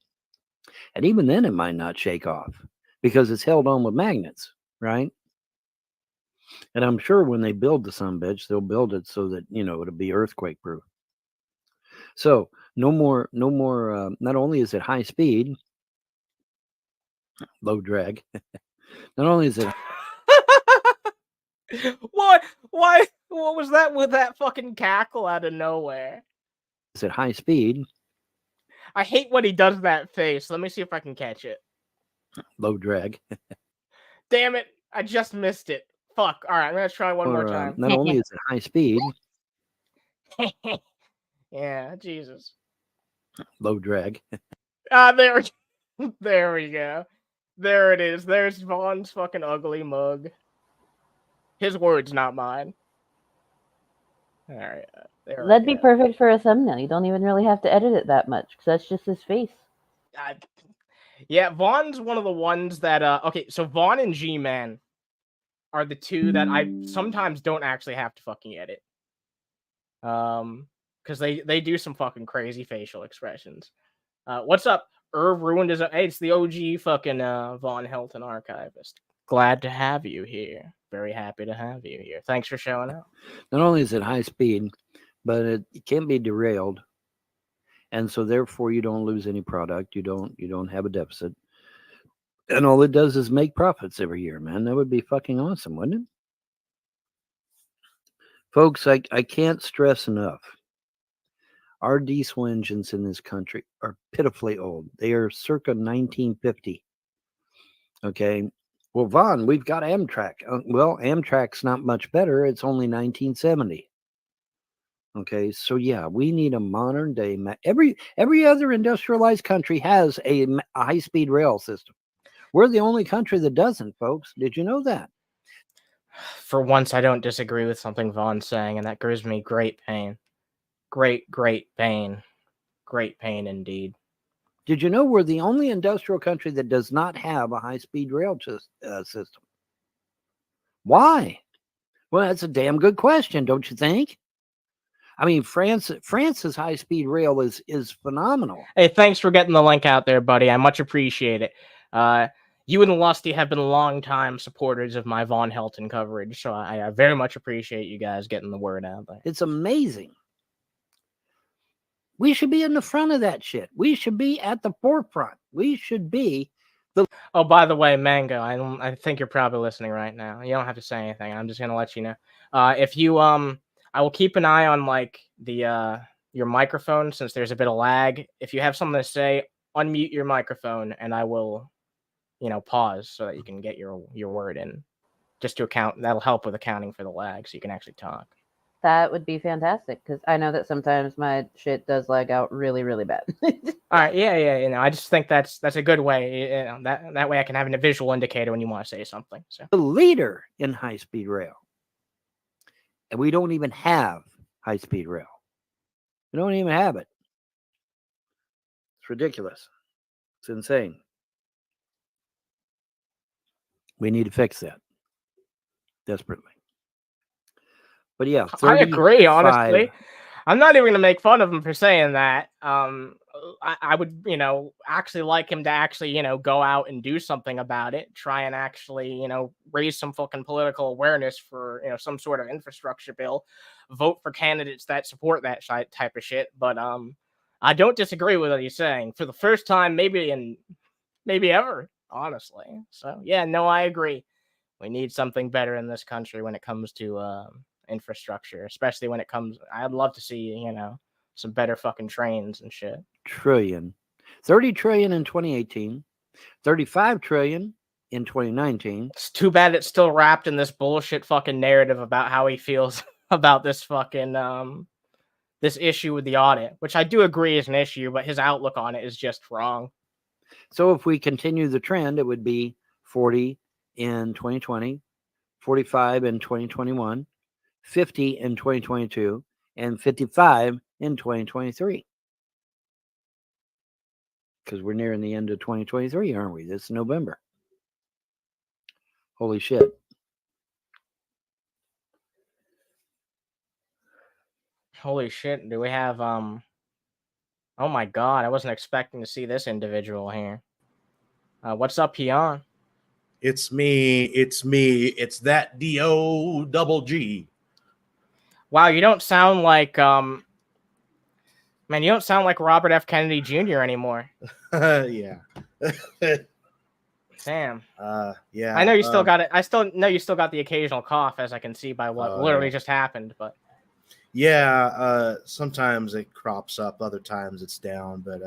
S2: And even then it might not shake off because it's held on with magnets, right? And I'm sure when they build the sumbitch, they'll build it so that, it'll be earthquake proof. So no more, not only is it high speed, low drag, not only is it...
S1: Why? What was that with that fucking cackle out of nowhere?
S2: Is it high speed?
S1: I hate when he does that face. Let me see if I can catch it.
S2: Low drag.
S1: Damn it. I just missed it. Fuck. All right, I'm going to try one more time.
S2: Not only is it high speed.
S1: Yeah, Jesus.
S2: Low drag.
S1: There we go. There it is. There's Vaughn's fucking ugly mug. His words, not mine. All right.
S4: That'd be perfect for a thumbnail. You don't even really have to edit it that much because that's just his face.
S1: Yeah, Vaughn's one of the ones that... okay, so Vaughn and G-Man are the two that I sometimes don't actually have to fucking edit. Because they do some fucking crazy facial expressions. What's up? Irv ruined his... Hey, it's the OG fucking Vaughn Helton archivist. Glad to have you here. Very happy to have you here. Thanks for showing up.
S2: Not only is it high speed, but it can't be derailed. And so therefore you don't lose any product. You don't have a deficit. And all it does is make profits every year, man. That would be fucking awesome, wouldn't it? Folks, I can't stress enough. Our diesel engines in this country are pitifully old. They are circa 1950. Okay. Well, Vaughn, we've got Amtrak. Well, Amtrak's not much better. It's only 1970. Okay, so yeah, we need a modern day. Every other industrialized country has a high-speed rail system. We're the only country that doesn't, folks. Did you know that?
S1: For once, I don't disagree with something Vaughn's saying, and that gives me great pain. Great pain. Great pain indeed.
S2: Did you know we're the only industrial country that does not have a high-speed rail system? Why? Well, that's a damn good question, don't you think? I mean, France's high-speed rail is phenomenal.
S1: Hey, thanks for getting the link out there, buddy. I much appreciate it. You and Lusty have been longtime supporters of my Von Helton coverage, so I very much appreciate you guys getting the word out there.
S2: It's amazing. We should be in the front of that shit. We should be at the forefront. We should be the...
S1: Oh, by the way, Mango, I think you're probably listening right now. You don't have to say anything. I'm just gonna let you know. If you I will keep an eye on like the your microphone since there's a bit of lag. If you have something to say, unmute your microphone and I will, pause so that you can get your word in. Just to account, that'll help with accounting for the lag so you can actually talk.
S4: That would be fantastic because I know that sometimes my shit does lag out really, really bad.
S1: All right, yeah. I just think that's a good way. That way I can have a visual indicator when you want to say something. So
S2: the leader in high-speed rail, and we don't even have high-speed rail. We don't even have it. It's ridiculous. It's insane. We need to fix that desperately. But yeah,
S1: I agree, honestly. I'm not even going to make fun of him for saying that. I would, actually like him to actually, go out and do something about it. Try and actually, raise some fucking political awareness for, some sort of infrastructure bill. Vote for candidates that support that type of shit. But I don't disagree with what he's saying. For the first time, maybe ever, honestly. So, yeah, no, I agree. We need something better in this country when it comes to infrastructure, especially when it comes. I'd love to see, some better fucking trains and shit.
S2: 30 trillion in 2018, 35 trillion in 2019.
S1: It's too bad it's still wrapped in this bullshit fucking narrative about how he feels about this fucking this issue with the audit, which I do agree is an issue, but his outlook on it is just wrong.
S2: So if we continue the trend, it would be 40 in 2020, 45 in 2021, 50 in 2022, and 55 in 2023. Because we're nearing the end of 2023, aren't we? This is November. Holy shit.
S1: Holy shit. Do we have oh my god, I wasn't expecting to see this individual here. What's up, Pion?
S5: It's me. It's that D-O-double-G.
S1: Wow, you don't sound like man, you don't sound like Robert F. Kennedy Jr. anymore.
S5: Yeah.
S1: Damn.
S5: Yeah.
S1: I know you still got it. I still know you still got the occasional cough, as I can see by what literally just happened. But
S5: yeah, sometimes it crops up, other times it's down. But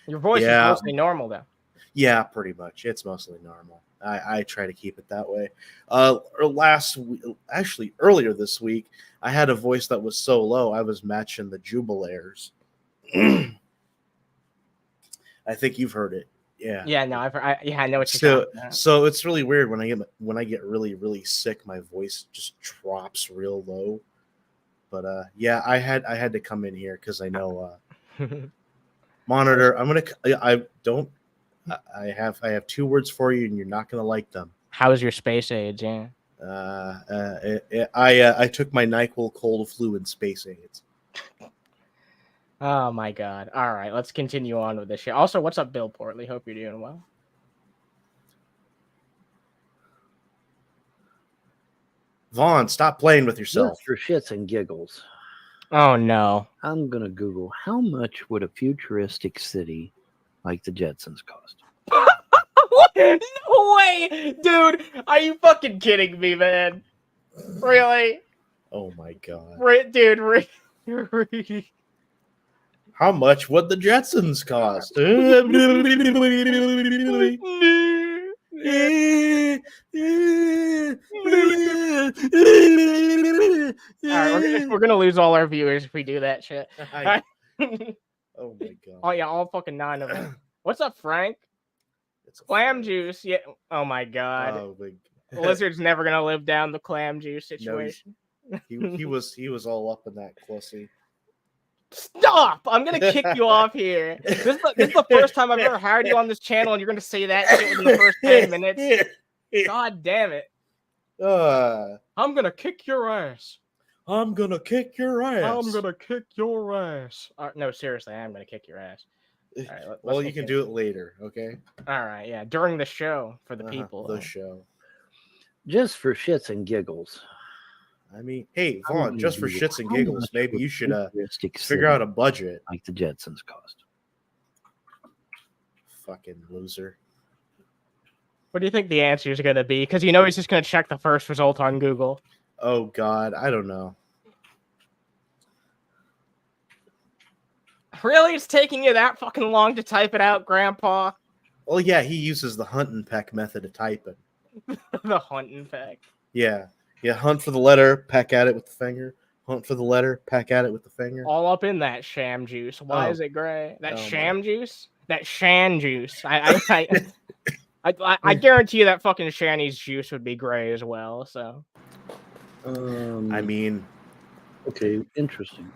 S1: your voice is mostly normal, though.
S5: Yeah, pretty much. It's mostly normal. I try to keep it that way. Earlier this week, I had a voice that was so low I was matching the Jubilaires. I think you've heard it. Yeah.
S1: Yeah, no, I know what you're talking about.
S5: So it's really weird when I get really, really sick, my voice just drops real low. But yeah, I had to come in here because I know Monitor. I have two words for you, and you're not gonna like them.
S1: How's your space age? Yeah.
S5: I took my NyQuil cold flu and space aids.
S1: Oh my god. All right, let's continue on with this shit. Also, what's up, Bill Portley? Hope you're doing well.
S5: Vaughn, stop playing with yourself.
S2: Just for shits and giggles.
S1: Oh no.
S2: I'm gonna Google how much would a futuristic city like the Jetsons cost.
S1: No way, dude! Are you fucking kidding me, man? Really?
S5: Oh my god,
S1: dude!
S5: How much would the Jetsons cost?
S1: All right, we're gonna lose all our viewers if we do that shit.
S5: Oh my god!
S1: Oh yeah, all fucking 9 of them. What's up, Frank? It's clam juice. Yeah. Oh my god.
S5: Oh,
S1: Lizard's never gonna live down the clam juice situation.
S5: No, he was all up in that pussy.
S1: Stop! I'm gonna kick you off here. This is the first time I've ever hired you on this channel, and you're gonna say that shit within the first 10 minutes. God damn it! I'm gonna kick your ass.
S5: I'm gonna kick your ass.
S1: I'm gonna kick your ass. No, seriously, I'm gonna kick your ass. All right,
S5: well, you can do it later, okay?
S1: All right, yeah, during the show for the people.
S5: The show.
S2: Just for shits and giggles.
S5: I mean, hey, Vaughn, just for shits and giggles, maybe you should figure out a budget.
S2: Like the Jetsons cost.
S5: Fucking loser.
S1: What do you think the answer is going to be? Because you know he's just going to check the first result on Google.
S5: Oh, God, I don't know.
S1: Really? It's taking you that fucking long to type it out, Grandpa?
S5: Well, yeah, he uses the hunt and peck method of typing.
S1: The hunt and peck.
S5: Yeah. Yeah, hunt for the letter, peck at it with the finger. Hunt for the letter, peck at it with the finger.
S1: All up in that sham juice. Why is it gray? That sham juice? That shan juice. I guarantee you that fucking Shanny's juice would be gray as well, so.
S5: I mean.
S2: Okay, interesting.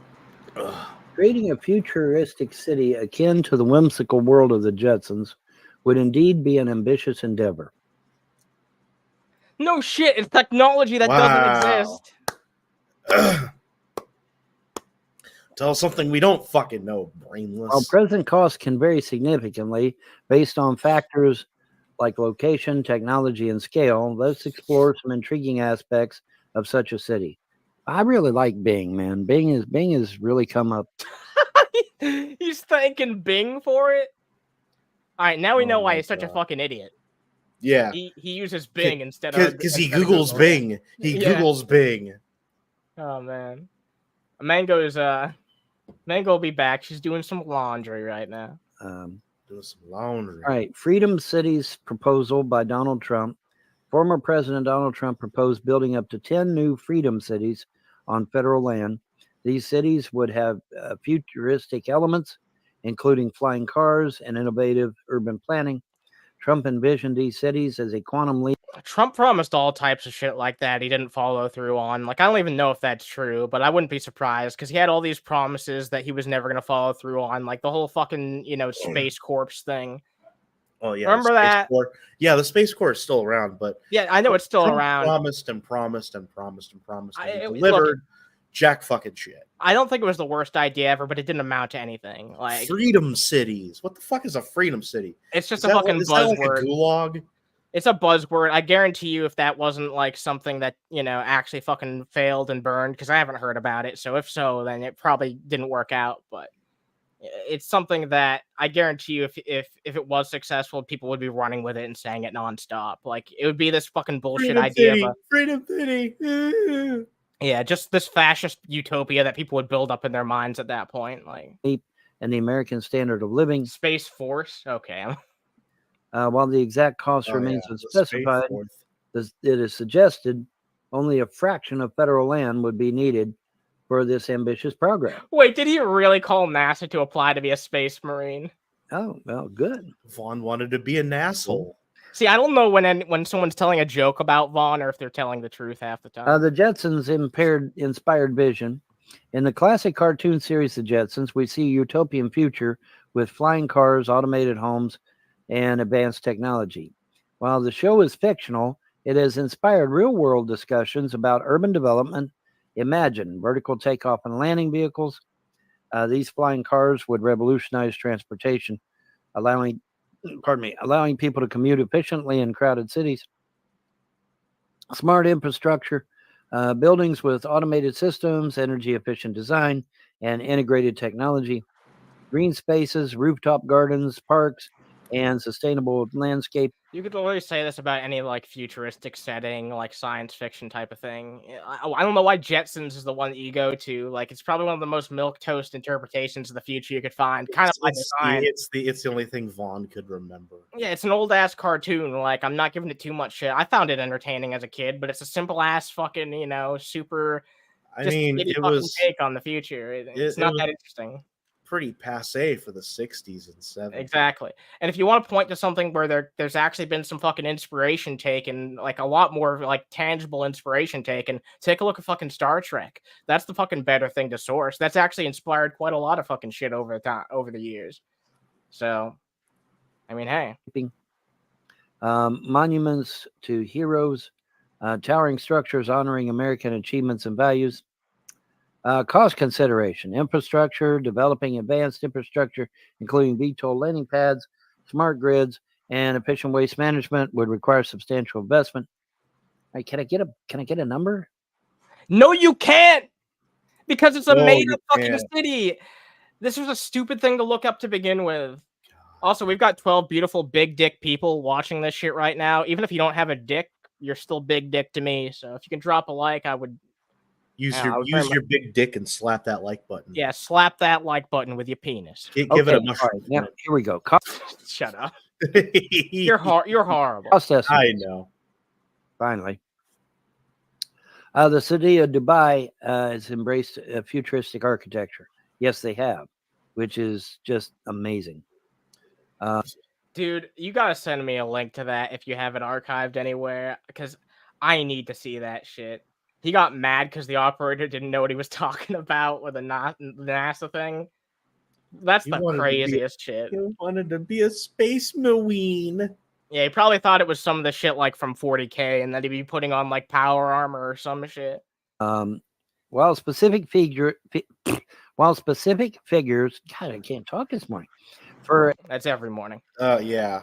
S2: Creating a futuristic city akin to the whimsical world of the Jetsons would indeed be an ambitious endeavor.
S1: No shit, it's technology that doesn't exist.
S5: Tell us something we don't fucking know, brainless.
S2: While present costs can vary significantly based on factors like location, technology, and scale, let's explore some intriguing aspects of such a city. I really like Bing, man. Bing has really come up.
S1: He's thanking Bing for it. All right, now we know why he's such a fucking idiot.
S5: Yeah,
S1: he uses Bing instead of
S5: because he Googles
S1: Google.
S5: Bing. He Googles Bing.
S1: Oh man, Mango will be back. She's doing some laundry right now.
S5: Doing some laundry.
S2: All right, Freedom Cities proposal by Donald Trump. Former President Donald Trump proposed building up to 10 new Freedom Cities on federal land. These cities would have futuristic elements, including flying cars and innovative urban planning. Trump envisioned these cities as a quantum leap.
S1: Trump promised all types of shit like that he didn't follow through on. Like, I don't even know if that's true, but I wouldn't be surprised because he had all these promises that he was never going to follow through on, like the whole fucking, Space Corps thing.
S5: Oh, yeah.
S1: Remember that?
S5: Yeah, the Space Corps is still around, but...
S1: Yeah, I know it's still
S5: Trump
S1: around.
S5: promised and delivered jack fucking shit.
S1: I don't think it was the worst idea ever, but it didn't amount to anything. Like
S5: Freedom Cities. What the fuck is a Freedom City?
S1: It's just a fucking buzzword.
S5: Like a gulag?
S1: It's a buzzword. I guarantee you if that wasn't like something that, actually fucking failed and burned, because I haven't heard about it. So if so, then it probably didn't work out. But it's something that I guarantee you if it was successful, people would be running with it and saying it nonstop. Like it would be this fucking bullshit idea.
S5: Freedom City.
S1: Yeah, just this fascist utopia that people would build up in their minds at that point. Like
S2: and the American standard of living.
S1: Space Force. Okay.
S2: While the exact cost remains unspecified, it is suggested only a fraction of federal land would be needed for this ambitious program.
S1: Wait, did he really call NASA to apply to be a space marine?
S2: Oh, well, good.
S5: Vaughn wanted to be an asshole.
S1: See, I don't know when someone's telling a joke about Vaughn or if they're telling the truth half the time.
S2: The Jetsons inspired vision. In the classic cartoon series, The Jetsons, we see a utopian future with flying cars, automated homes, and advanced technology. While the show is fictional, it has inspired real-world discussions about urban development. Imagine vertical takeoff and landing vehicles. These flying cars would revolutionize transportation, allowing people to commute efficiently in crowded cities. Smart infrastructure, buildings with automated systems, energy-efficient design, and integrated technology. Green spaces, rooftop gardens, parks, and sustainable landscape.
S1: You could literally say this about any like futuristic setting, like science fiction type of thing. I don't know why Jetsons is the one that you go to. Like, it's probably one of the most milquetoast interpretations of the future you could find. Kind of by design.
S5: It's the only thing Vaughn could remember.
S1: Yeah, it's an old ass cartoon. Like, I'm not giving it too much shit. I found it entertaining as a kid, but it's a simple ass fucking super.
S5: I mean, it was
S1: take on the future. It's not that interesting.
S5: pretty passe for the 60s and 70s.
S1: Exactly. And if you want to point to something where there's actually been some fucking inspiration taken, like a lot more like tangible inspiration taken, take a look at fucking Star Trek. That's the fucking better thing to source. That's actually inspired quite a lot of fucking shit over the years. So, I mean, hey.
S2: Monuments to heroes, towering structures honoring American achievements and values. Cost consideration, infrastructure, developing advanced infrastructure, including VTOL landing pads, smart grids, and efficient waste management would require substantial investment. All right, can I get a number?
S1: No, you can't, because it's a
S5: No,
S1: made-up
S5: you
S1: fucking
S5: can't.
S1: city. This was a stupid thing to look up to begin with. Also, we've got 12 beautiful big dick people watching this shit right now. Even if you don't have a dick, you're still big dick to me. So if you can drop a like, I would.
S5: Use
S1: Yeah, I would very
S5: your big dick and slap that like button.
S1: Yeah, slap that like button with your penis.
S5: Give it a
S2: all
S5: mushroom.
S2: right, now, here we go.
S1: Shut up. You're horrible.
S2: Cost estimate.
S5: I know.
S2: Finally. The city of Dubai has embraced futuristic architecture. Yes, they have, which is just amazing.
S1: Dude, you gotta send me a link to that if you have it archived anywhere, because I need to see that shit. He got mad because the operator didn't know what he was talking about with the NASA thing. That's the craziest shit.
S5: He wanted to be a space marine.
S1: Yeah, he probably thought it was some of the shit like from 40K, and that he'd be putting on like power armor or some shit.
S2: While specific figures, God, I can't talk this morning.
S1: That's every morning.
S5: Yeah.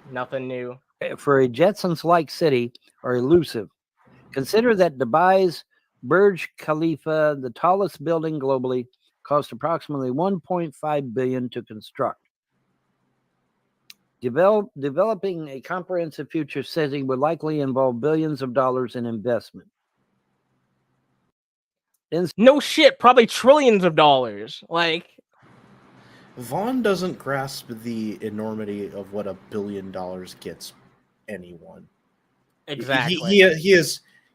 S1: Nothing new.
S2: For a Jetsons-like city are elusive. Consider that Dubai's Burj Khalifa, the tallest building globally, cost approximately $1.5 billion to construct. Developing a comprehensive future city would likely involve billions of dollars in investment.
S1: No shit, probably trillions of dollars. Like,
S5: Vaughn doesn't grasp the enormity of what $1 billion gets anyone.
S1: exactly.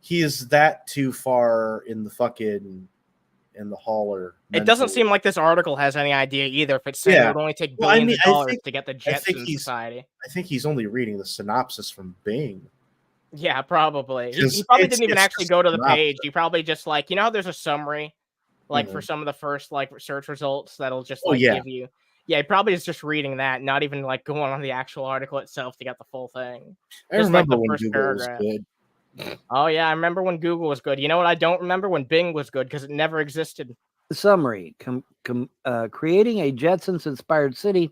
S5: He is that too far in the fucking holler.
S1: It doesn't seem like this article has any idea either. If it's saying it would only take billions of dollars to get the Jetsons society.
S5: I think he's only reading the synopsis from Bing.
S1: Yeah, probably. He probably didn't even actually go to the page. He probably just like, you know how there's a summary like for some of the first like search results that'll just like give you. Yeah, he probably is just reading that, not even like going on the actual article itself to get the full thing.
S5: I
S1: just
S5: remember
S1: like the
S5: when
S1: first
S5: Google
S1: paragraph.
S5: was good.
S1: Oh yeah, I remember when Google was good. You know what I don't remember? When Bing was good, because it never existed.
S2: Summary: creating a Jetsons-inspired city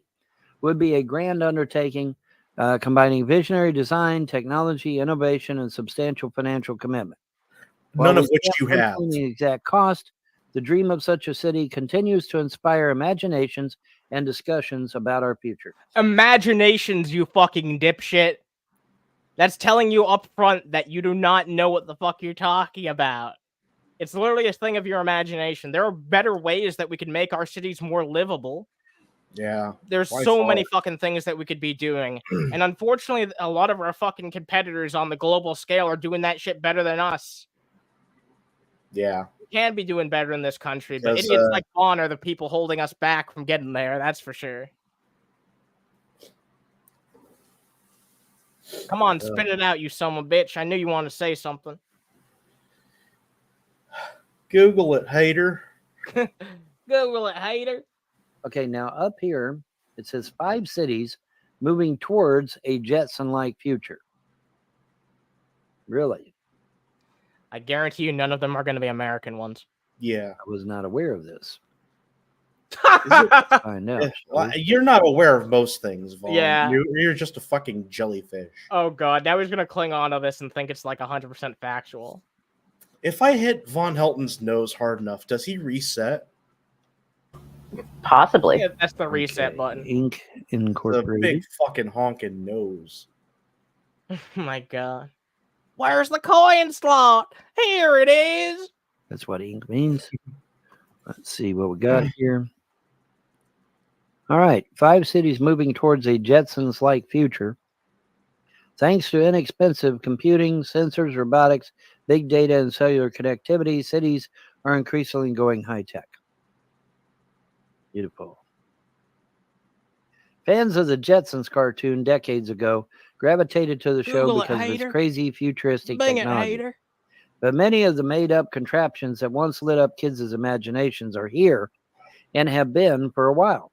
S2: would be a grand undertaking, combining visionary design, technology, innovation, and substantial financial commitment.
S5: None of which you have.
S2: The exact cost. The dream of such a city continues to inspire imaginations and discussions about our future.
S1: Imaginations, you fucking dipshit. That's telling you up front that you do not know what the fuck you're talking about. It's literally a thing of your imagination. There are better ways that we can make our cities more livable.
S5: Yeah.
S1: There's so many fucking things that we could be doing. And unfortunately, a lot of our fucking competitors on the global scale are doing that shit better than us.
S5: Yeah.
S1: We can be doing better in this country, but idiots like Vaughn are the people holding us back from getting there. That's for sure. Come on, spit it out, you son of a bitch. I knew you wanted to say something.
S5: Google it, hater.
S1: Google it, hater.
S2: Okay, now up here, it says 5 cities moving towards a Jetson-like future. Really?
S1: I guarantee you none of them are going to be American ones.
S5: Yeah.
S2: I was not aware of this. I know.
S5: Well, you're not aware of most things, Vaughn.
S1: Yeah.
S5: You're just a fucking jellyfish.
S1: Oh, God. Now he's going to cling on to this and think it's like 100% factual.
S5: If I hit Von Helton's nose hard enough, does he reset?
S4: Possibly.
S1: Yeah, that's the reset button.
S2: Inc.
S5: The
S2: Incorporated.
S5: big fucking honking nose.
S1: Oh, my God. Where's the coin slot? Here it is.
S2: That's what Inc. means. Let's see what we got here. All right. 5 cities moving towards a Jetsons-like future. Thanks to inexpensive computing, sensors, robotics, big data, and cellular connectivity, cities are increasingly going high-tech. Beautiful. Fans of the Jetsons cartoon decades ago gravitated to the show
S1: Google it,
S2: because of its
S1: hater.
S2: crazy futuristic
S1: Bang it,
S2: technology.
S1: hater.
S2: But many of the made-up contraptions that once lit up kids' imaginations are here and have been for a while.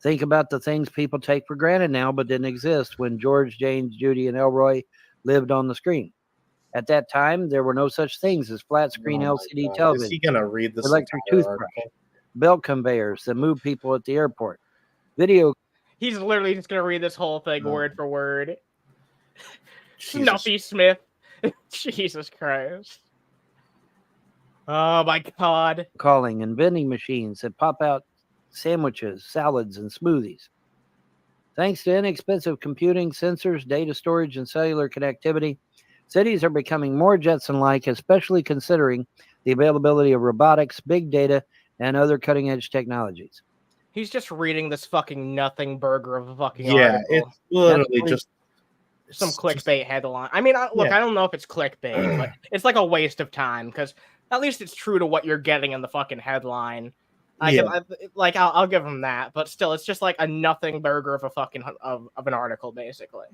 S2: Think about the things people take for granted now but didn't exist when George, James, Judy, and Elroy lived on the screen. At that time, there were no such things as flat-screen
S5: Oh my
S2: LCD
S5: God.
S2: television,
S5: Is he gonna read this
S2: electric
S5: entire
S2: toothbrush,
S5: article?
S2: belt conveyors that move people at the airport, video.
S1: He's literally just gonna read this whole thing
S5: No.
S1: word for word.
S5: Jesus.
S1: Snuffy Smith. Jesus Christ. Oh my God.
S2: Calling and vending machines that pop out sandwiches, salads, and smoothies. Thanks to inexpensive computing, sensors, data storage, and cellular connectivity, cities are becoming more Jetson-like, especially considering the availability of robotics, big data, and other cutting-edge technologies.
S1: He's just reading this fucking nothing burger of a fucking
S5: Yeah,
S1: article.
S5: it's literally
S2: That's
S5: just
S1: Some
S5: it's
S1: clickbait headline. I mean, look,
S5: Yeah.
S1: I don't know if it's clickbait, but it's like a waste of time because at least it's true to what you're getting in the fucking headline. I'll give him that, but still, it's just like a nothing burger of a fucking of an article, basically.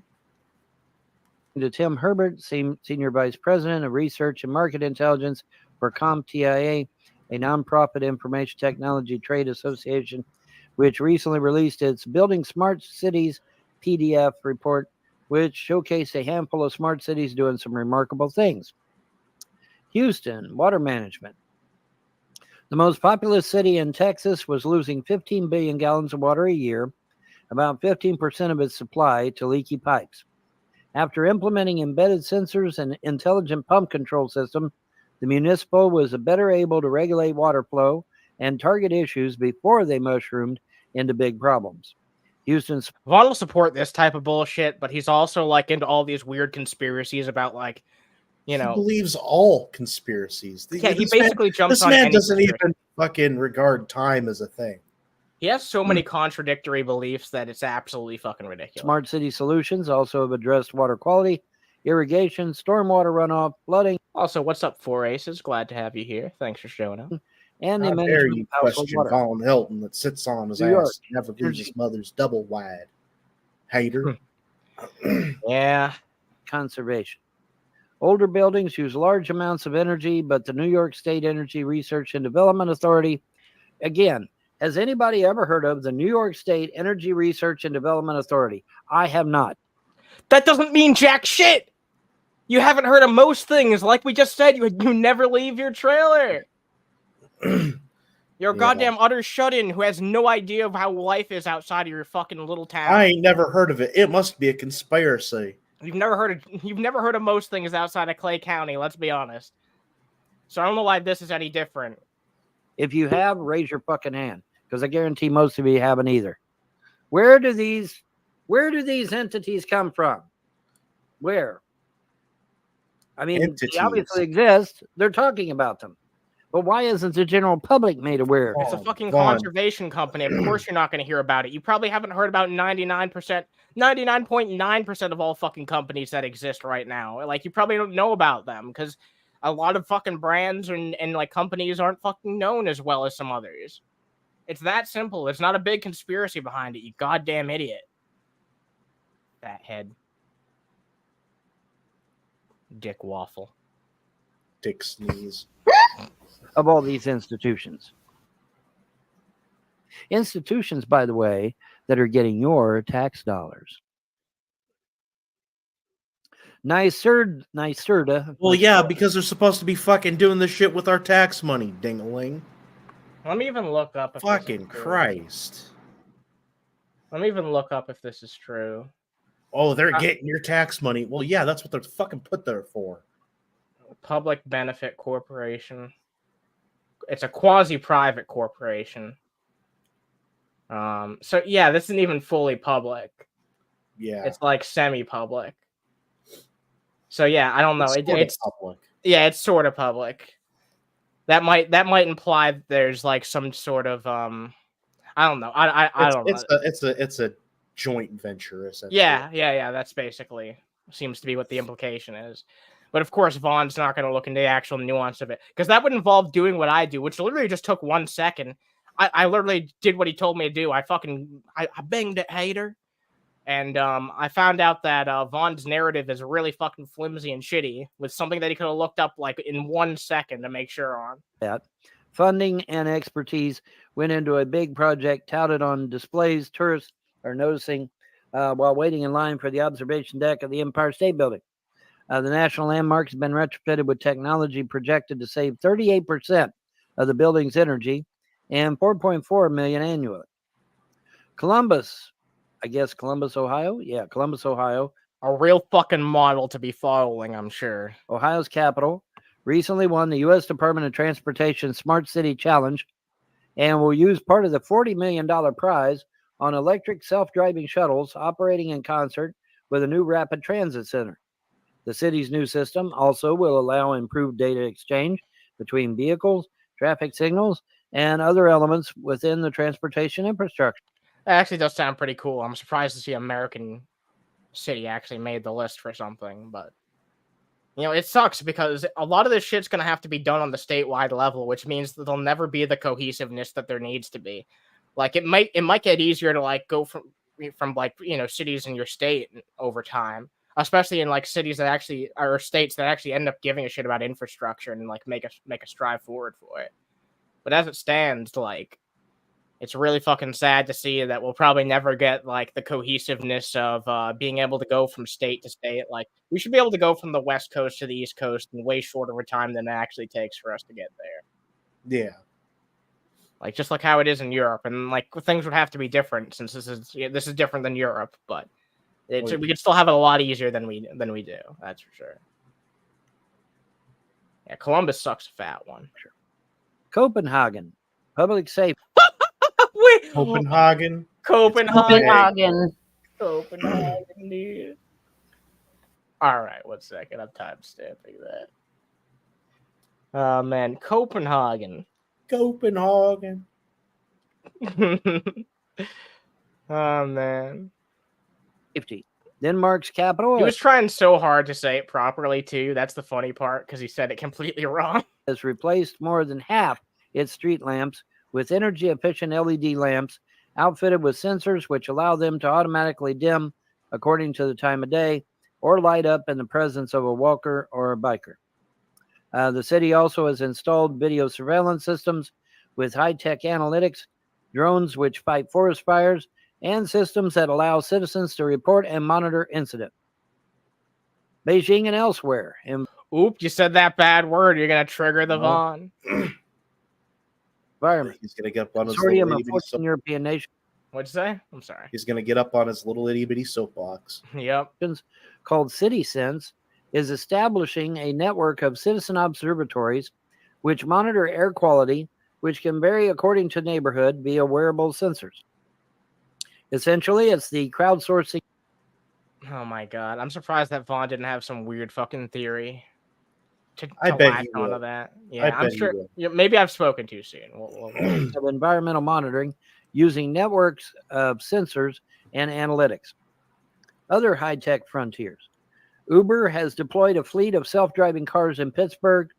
S2: To Tim Herbert, Senior Vice President of Research and Market Intelligence for CompTIA, a nonprofit information technology trade association, which recently released its Building Smart Cities PDF report, which showcased a handful of smart cities doing some remarkable things. Houston, water management. The most populous city in Texas was losing 15 billion gallons of water a year, about 15% of its supply to leaky pipes. After implementing embedded sensors and intelligent pump control system, the municipal was better able to regulate water flow and target issues before they mushroomed into big problems. Houston's
S1: Vaughn will support this type of bullshit, but he's also like into all these weird conspiracies about like, you
S5: he
S1: know,
S5: believes all conspiracies.
S1: yeah, he
S5: This man-
S1: basically jumps
S5: This
S1: on
S5: man
S1: any
S5: doesn't
S1: conspiracy.
S5: even fucking regard time as a thing.
S1: He has so many contradictory beliefs that it's absolutely fucking ridiculous.
S2: smart city solutions also have addressed water quality, irrigation, stormwater runoff, flooding,
S1: Also, what's up, Four Aces? Glad to have you here. Thanks for showing up.
S2: and the
S5: How dare
S2: management
S5: you
S2: of household
S5: question
S2: water.
S5: Von Helton that sits on his
S2: New York,
S5: ass, never leaves
S2: energy.
S5: his mother's double wide. Hater.
S1: Yeah.
S2: Conservation. Older buildings use large amounts of energy, but the New York State Energy Research and Development Authority, again, has anybody ever heard of the New York State Energy Research and Development Authority? I have not.
S1: That doesn't mean jack shit. You haven't heard of most things. Like we just said, you never leave your trailer. You're a
S5: Yeah.
S1: goddamn utter shut-in who has no idea of how life is outside of your fucking little town.
S5: I ain't never heard of it. It must be a conspiracy.
S1: You've never heard of most things outside of Clay County, let's be honest. So I don't know why this is any different.
S2: If you have, raise your fucking hand, because I guarantee most of you haven't either. Where do these entities come from? Where? I mean,
S5: Entities.
S2: they obviously exist. They're talking about them. But why isn't the general public made aware?
S1: It's a
S5: Oh,
S1: fucking
S5: Vaughn.
S1: conservation company. Of course you're not going to hear about it. You probably haven't heard about 99.9% of all fucking companies that exist right now. Like, you probably don't know about them because a lot of fucking brands and like companies aren't fucking known as well as some others. It's that simple. There's not a big conspiracy behind it, you goddamn idiot. That head. Dick waffle.
S5: Dick sneeze.
S2: Of all these institutions. Institutions, by the way, that are getting your tax dollars. NYSERDA.
S5: Well, yeah, because they're supposed to be fucking doing this shit with our tax money, ding-a-ling.
S1: Let me even look up if
S5: Fucking
S1: this is true.
S5: Christ.
S1: Let me even look up if this is true.
S5: Oh, they're getting your tax money. Well, yeah, that's what they're fucking put there for.
S1: Public Benefit Corporation. It's a quasi-private corporation. So yeah, this isn't even fully public.
S5: Yeah.
S1: It's like semi-public. So yeah, I don't know. It's
S5: public.
S1: Yeah, it's sort of public. That might imply there's like some sort of I don't know. I don't know.
S5: It's a joint venture, essentially.
S1: Yeah. That's basically seems to be what the implication is. But of course, Vaughn's not going to look into the actual nuance of it because that would involve doing what I do, which literally just took 1 second. I literally did what he told me to do. I banged it, hater. And I found out that Vaughn's narrative is really fucking flimsy and shitty, with something that he could have looked up like in 1 second to make sure on.
S2: That funding and expertise went into a big project touted on displays tourists are noticing while waiting in line for the observation deck of the Empire State Building. The National Landmark has been retrofitted with technology projected to save 38% of the building's energy and $4.4 million annually. Columbus, Ohio? Yeah, Columbus, Ohio.
S1: A real fucking model to be following, I'm sure.
S2: Ohio's capital recently won the U.S. Department of Transportation Smart City Challenge and will use part of the $40 million prize on electric self-driving shuttles operating in concert with a new rapid transit center. The city's new system also will allow improved data exchange between vehicles, traffic signals, and other elements within the transportation infrastructure.
S1: That actually does sound pretty cool. I'm surprised to see American city actually made the list for something, but it sucks because a lot of this shit's gonna have to be done on the statewide level, which means that there'll never be the cohesiveness that there needs to be. Like it might get easier to like go from like cities in your state over time, especially in like cities that actually or states that actually end up giving a shit about infrastructure and like make a strive forward for it. But as it stands, like it's really fucking sad to see that we'll probably never get like the cohesiveness of being able to go from state to state. Like we should be able to go from the West Coast to the East Coast in way shorter of a time than it actually takes for us to get there.
S5: Yeah.
S1: Like just like how it is in Europe, and like things would have to be different since this is different than Europe, but we could still have it a lot easier than we do. That's for sure. Yeah, Columbus sucks a fat one. Sure.
S2: Copenhagen, public safety.
S1: Wait,
S5: Copenhagen,
S1: dude. All right, 1 second. I'm time stamping that. Oh man, Copenhagen. Oh man.
S2: Safety. Denmark's capital.
S1: He was trying so hard to say it properly too. That's the funny part because he said it completely wrong.
S2: Has replaced more than half its street lamps with energy-efficient LED lamps outfitted with sensors which allow them to automatically dim according to the time of day or light up in the presence of a walker or a biker. The city also has installed video surveillance systems with high-tech analytics, drones which fight forest fires, and systems that allow citizens to report and monitor incidents. Beijing and elsewhere.
S1: Oop, you said that bad word. You're going to trigger the Vaughn.
S2: Environment.
S5: He's going to get up on his
S2: Consortium of 14 European nations.
S1: What'd you say? I'm sorry.
S5: He's going to get up on his little itty-bitty soapbox.
S1: Yep.
S2: Called CitySense is establishing a network of citizen observatories which monitor air quality, which can vary according to neighborhood via wearable sensors. Essentially, it's the crowdsourcing.
S1: Oh my god. I'm surprised that Vaughn didn't have some weird fucking theory to
S5: I bet
S1: latch
S5: he will.
S1: onto that. Yeah,
S5: I
S1: I'm
S5: bet he
S1: sure.
S5: will.
S1: Yeah, maybe I've spoken too soon.
S2: Of environmental monitoring using networks of sensors and analytics. Other high-tech frontiers. Uber has deployed a fleet of self-driving cars in Pittsburgh.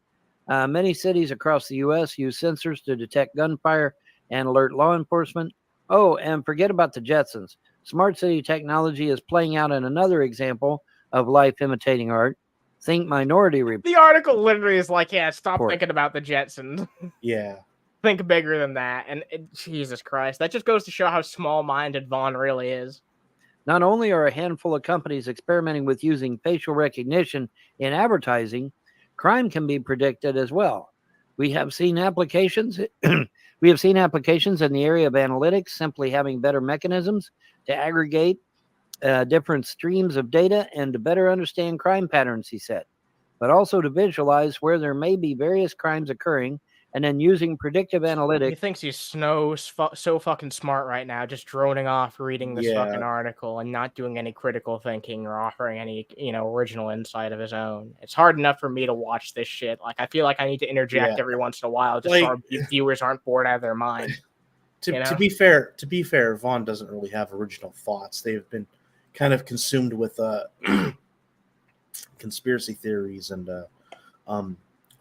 S2: Many cities across the U.S. use sensors to detect gunfire and alert law enforcement. Oh, and forget about the Jetsons. Smart city technology is playing out in another example of life imitating art. Think Minority Report.
S1: The article literally is like, yeah, stop thinking about the Jetsons.
S5: Yeah.
S1: Think bigger than that. And Jesus Christ, that just goes to show how small-minded Vaughn really is.
S2: Not only are a handful of companies experimenting with using facial recognition in advertising, crime can be predicted as well. We have seen applications. We have seen applications in the area of analytics, simply having better mechanisms to aggregate different streams of data and to better understand crime patterns, he said, but also to visualize where there may be various crimes occurring and then using predictive analytics.
S1: He thinks he's so fucking smart right now, just droning off reading this fucking article and not doing any critical thinking or offering any, original insight of his own. It's hard enough for me to watch this shit. Like, I feel like I need to interject every once in a while just so our viewers aren't bored out of their mind.
S5: To be fair, Vaughn doesn't really have original thoughts. They've been kind of consumed with conspiracy theories and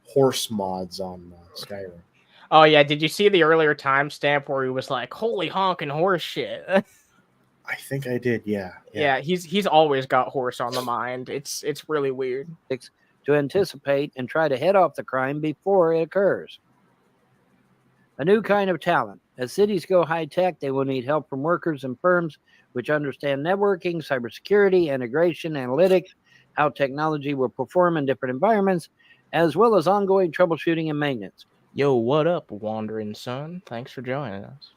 S5: horse mods on Skyrim.
S1: Oh yeah, did you see the earlier timestamp where he was like, "Holy honking horse shit"?
S5: I think I did. Yeah.
S1: Yeah, he's always got horse on the mind. It's really weird.
S2: To anticipate and try to head off the crime before it occurs. A new kind of talent. As cities go high-tech, they will need help from workers and firms which understand networking, cybersecurity, integration, analytics, how technology will perform in different environments, as well as ongoing troubleshooting and maintenance.
S1: Yo, what up, wandering son? Thanks for joining us.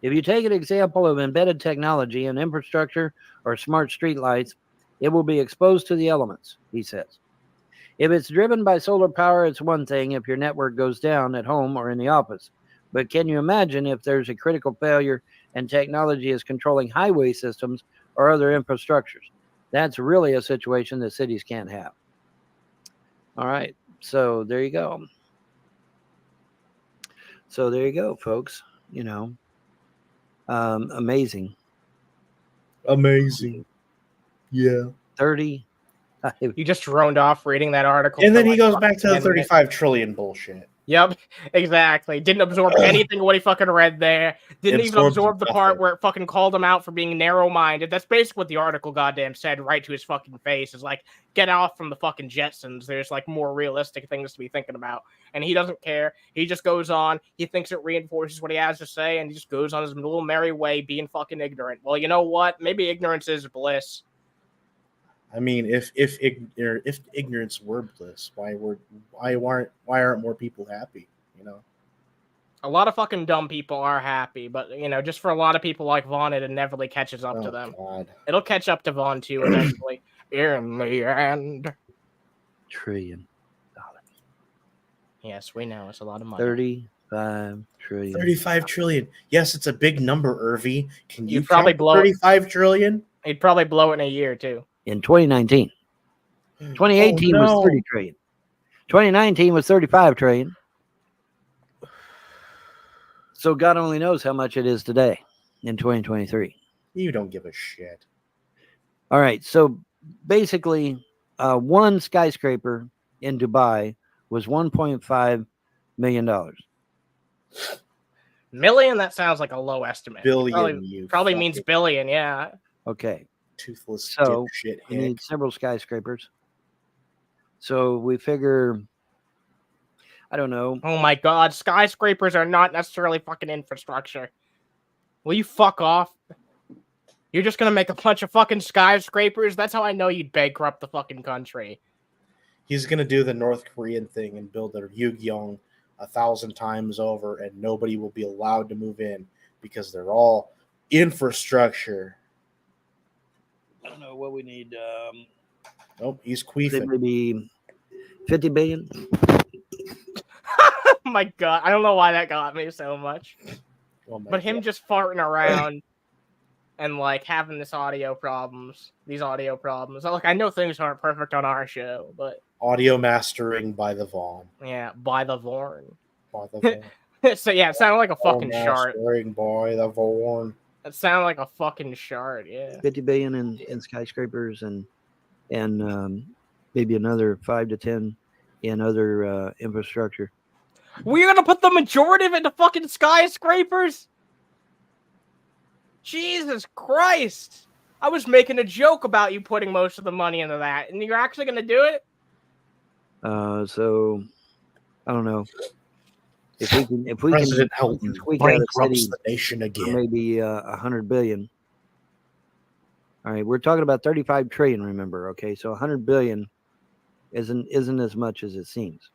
S2: If you take an example of embedded technology and infrastructure or smart streetlights, it will be exposed to the elements, he says. If it's driven by solar power, it's one thing if your network goes down at home or in the office. But can you imagine if there's a critical failure and technology is controlling highway systems or other infrastructures? That's really a situation that cities can't have. All right. So there you go. So there you go, folks. You know, amazing.
S5: Amazing. Yeah.
S2: 30.
S1: You just droned off reading that article.
S5: And
S1: for
S5: then he
S1: like
S5: goes
S1: fucking
S5: back to the
S1: 10 minutes.
S5: 35 trillion bullshit.
S1: Yep, exactly. Didn't absorb anything of what he fucking read there. Didn't even absorb the part
S5: nothing.
S1: where it fucking called him out for being narrow-minded. That's basically what the article goddamn said right to his fucking face. Is like, get off from the fucking Jetsons. There's like more realistic things to be thinking about. And he doesn't care. He just goes on. He thinks it reinforces what he has to say, and he just goes on his little merry way being fucking ignorant. Well, you know what? Maybe ignorance is bliss.
S5: I mean, if ignorance were bliss, why aren't more people happy? You know,
S1: A lot of fucking dumb people are happy, but you know, just for a lot of people like Vaughn, it inevitably catches up to them.
S5: God.
S1: It'll catch up to Vaughn too eventually. In the end.
S2: $1 trillion.
S1: Yes, we know it's a lot of money.
S2: 35 trillion.
S5: 35 trillion. Yes, it's a big number, Irvy. Can you
S1: You'd probably
S5: count
S1: blow it.
S5: 35 trillion?
S1: He'd probably blow it in a year too.
S2: In 2019. 2018 was 30 trillion. 2019 was 35 trillion. So God only knows how much it is today in 2023.
S5: You don't give a shit.
S2: All right. So basically, one skyscraper in Dubai was $1.5 million.
S1: Million? That sounds like a low estimate.
S5: Billion.
S1: Probably means billion, yeah.
S2: Okay.
S5: Toothless
S2: So
S5: dipshit
S2: we
S5: hick.
S2: need several skyscrapers. So we figure, I don't know.
S1: Oh my god, skyscrapers are not necessarily fucking infrastructure. Will you fuck off? You're just gonna make a bunch of fucking skyscrapers? That's how I know you'd bankrupt the fucking country.
S5: He's gonna do the North Korean thing and build a Yugyong 1,000 times over, and nobody will be allowed to move in because they're all infrastructure.
S2: I don't know what we need.
S5: Nope, he's queefing.
S2: Maybe 50 billion.
S1: Oh my god, I don't know why that got me so much.
S5: Oh my
S1: But him
S5: God.
S1: just farting around and like having these audio problems. Like, I know things aren't perfect on our show, but
S5: Audio mastering by the Vaughn.
S1: yeah, by the Vorn.
S5: By the Vaughn.
S1: So yeah, it sounded like a fucking
S5: Audio
S1: shart.
S5: mastering by the Vaughn.
S1: It sounded like a fucking shart, yeah.
S2: 50 billion in skyscrapers and maybe another 5 to 10 in other infrastructure.
S1: We're gonna put the majority of it into fucking skyscrapers? Jesus Christ! I was making a joke about you putting most of the money into that, and you're actually gonna do it?
S2: So I don't know if we
S5: President
S2: can
S5: Helton
S2: squeak out a
S5: bankrupts
S2: city
S5: the nation
S2: for
S5: again.
S2: maybe 100 billion. All right, we're talking about 35 trillion. Remember, okay, so 100 billion isn't as much as it seems.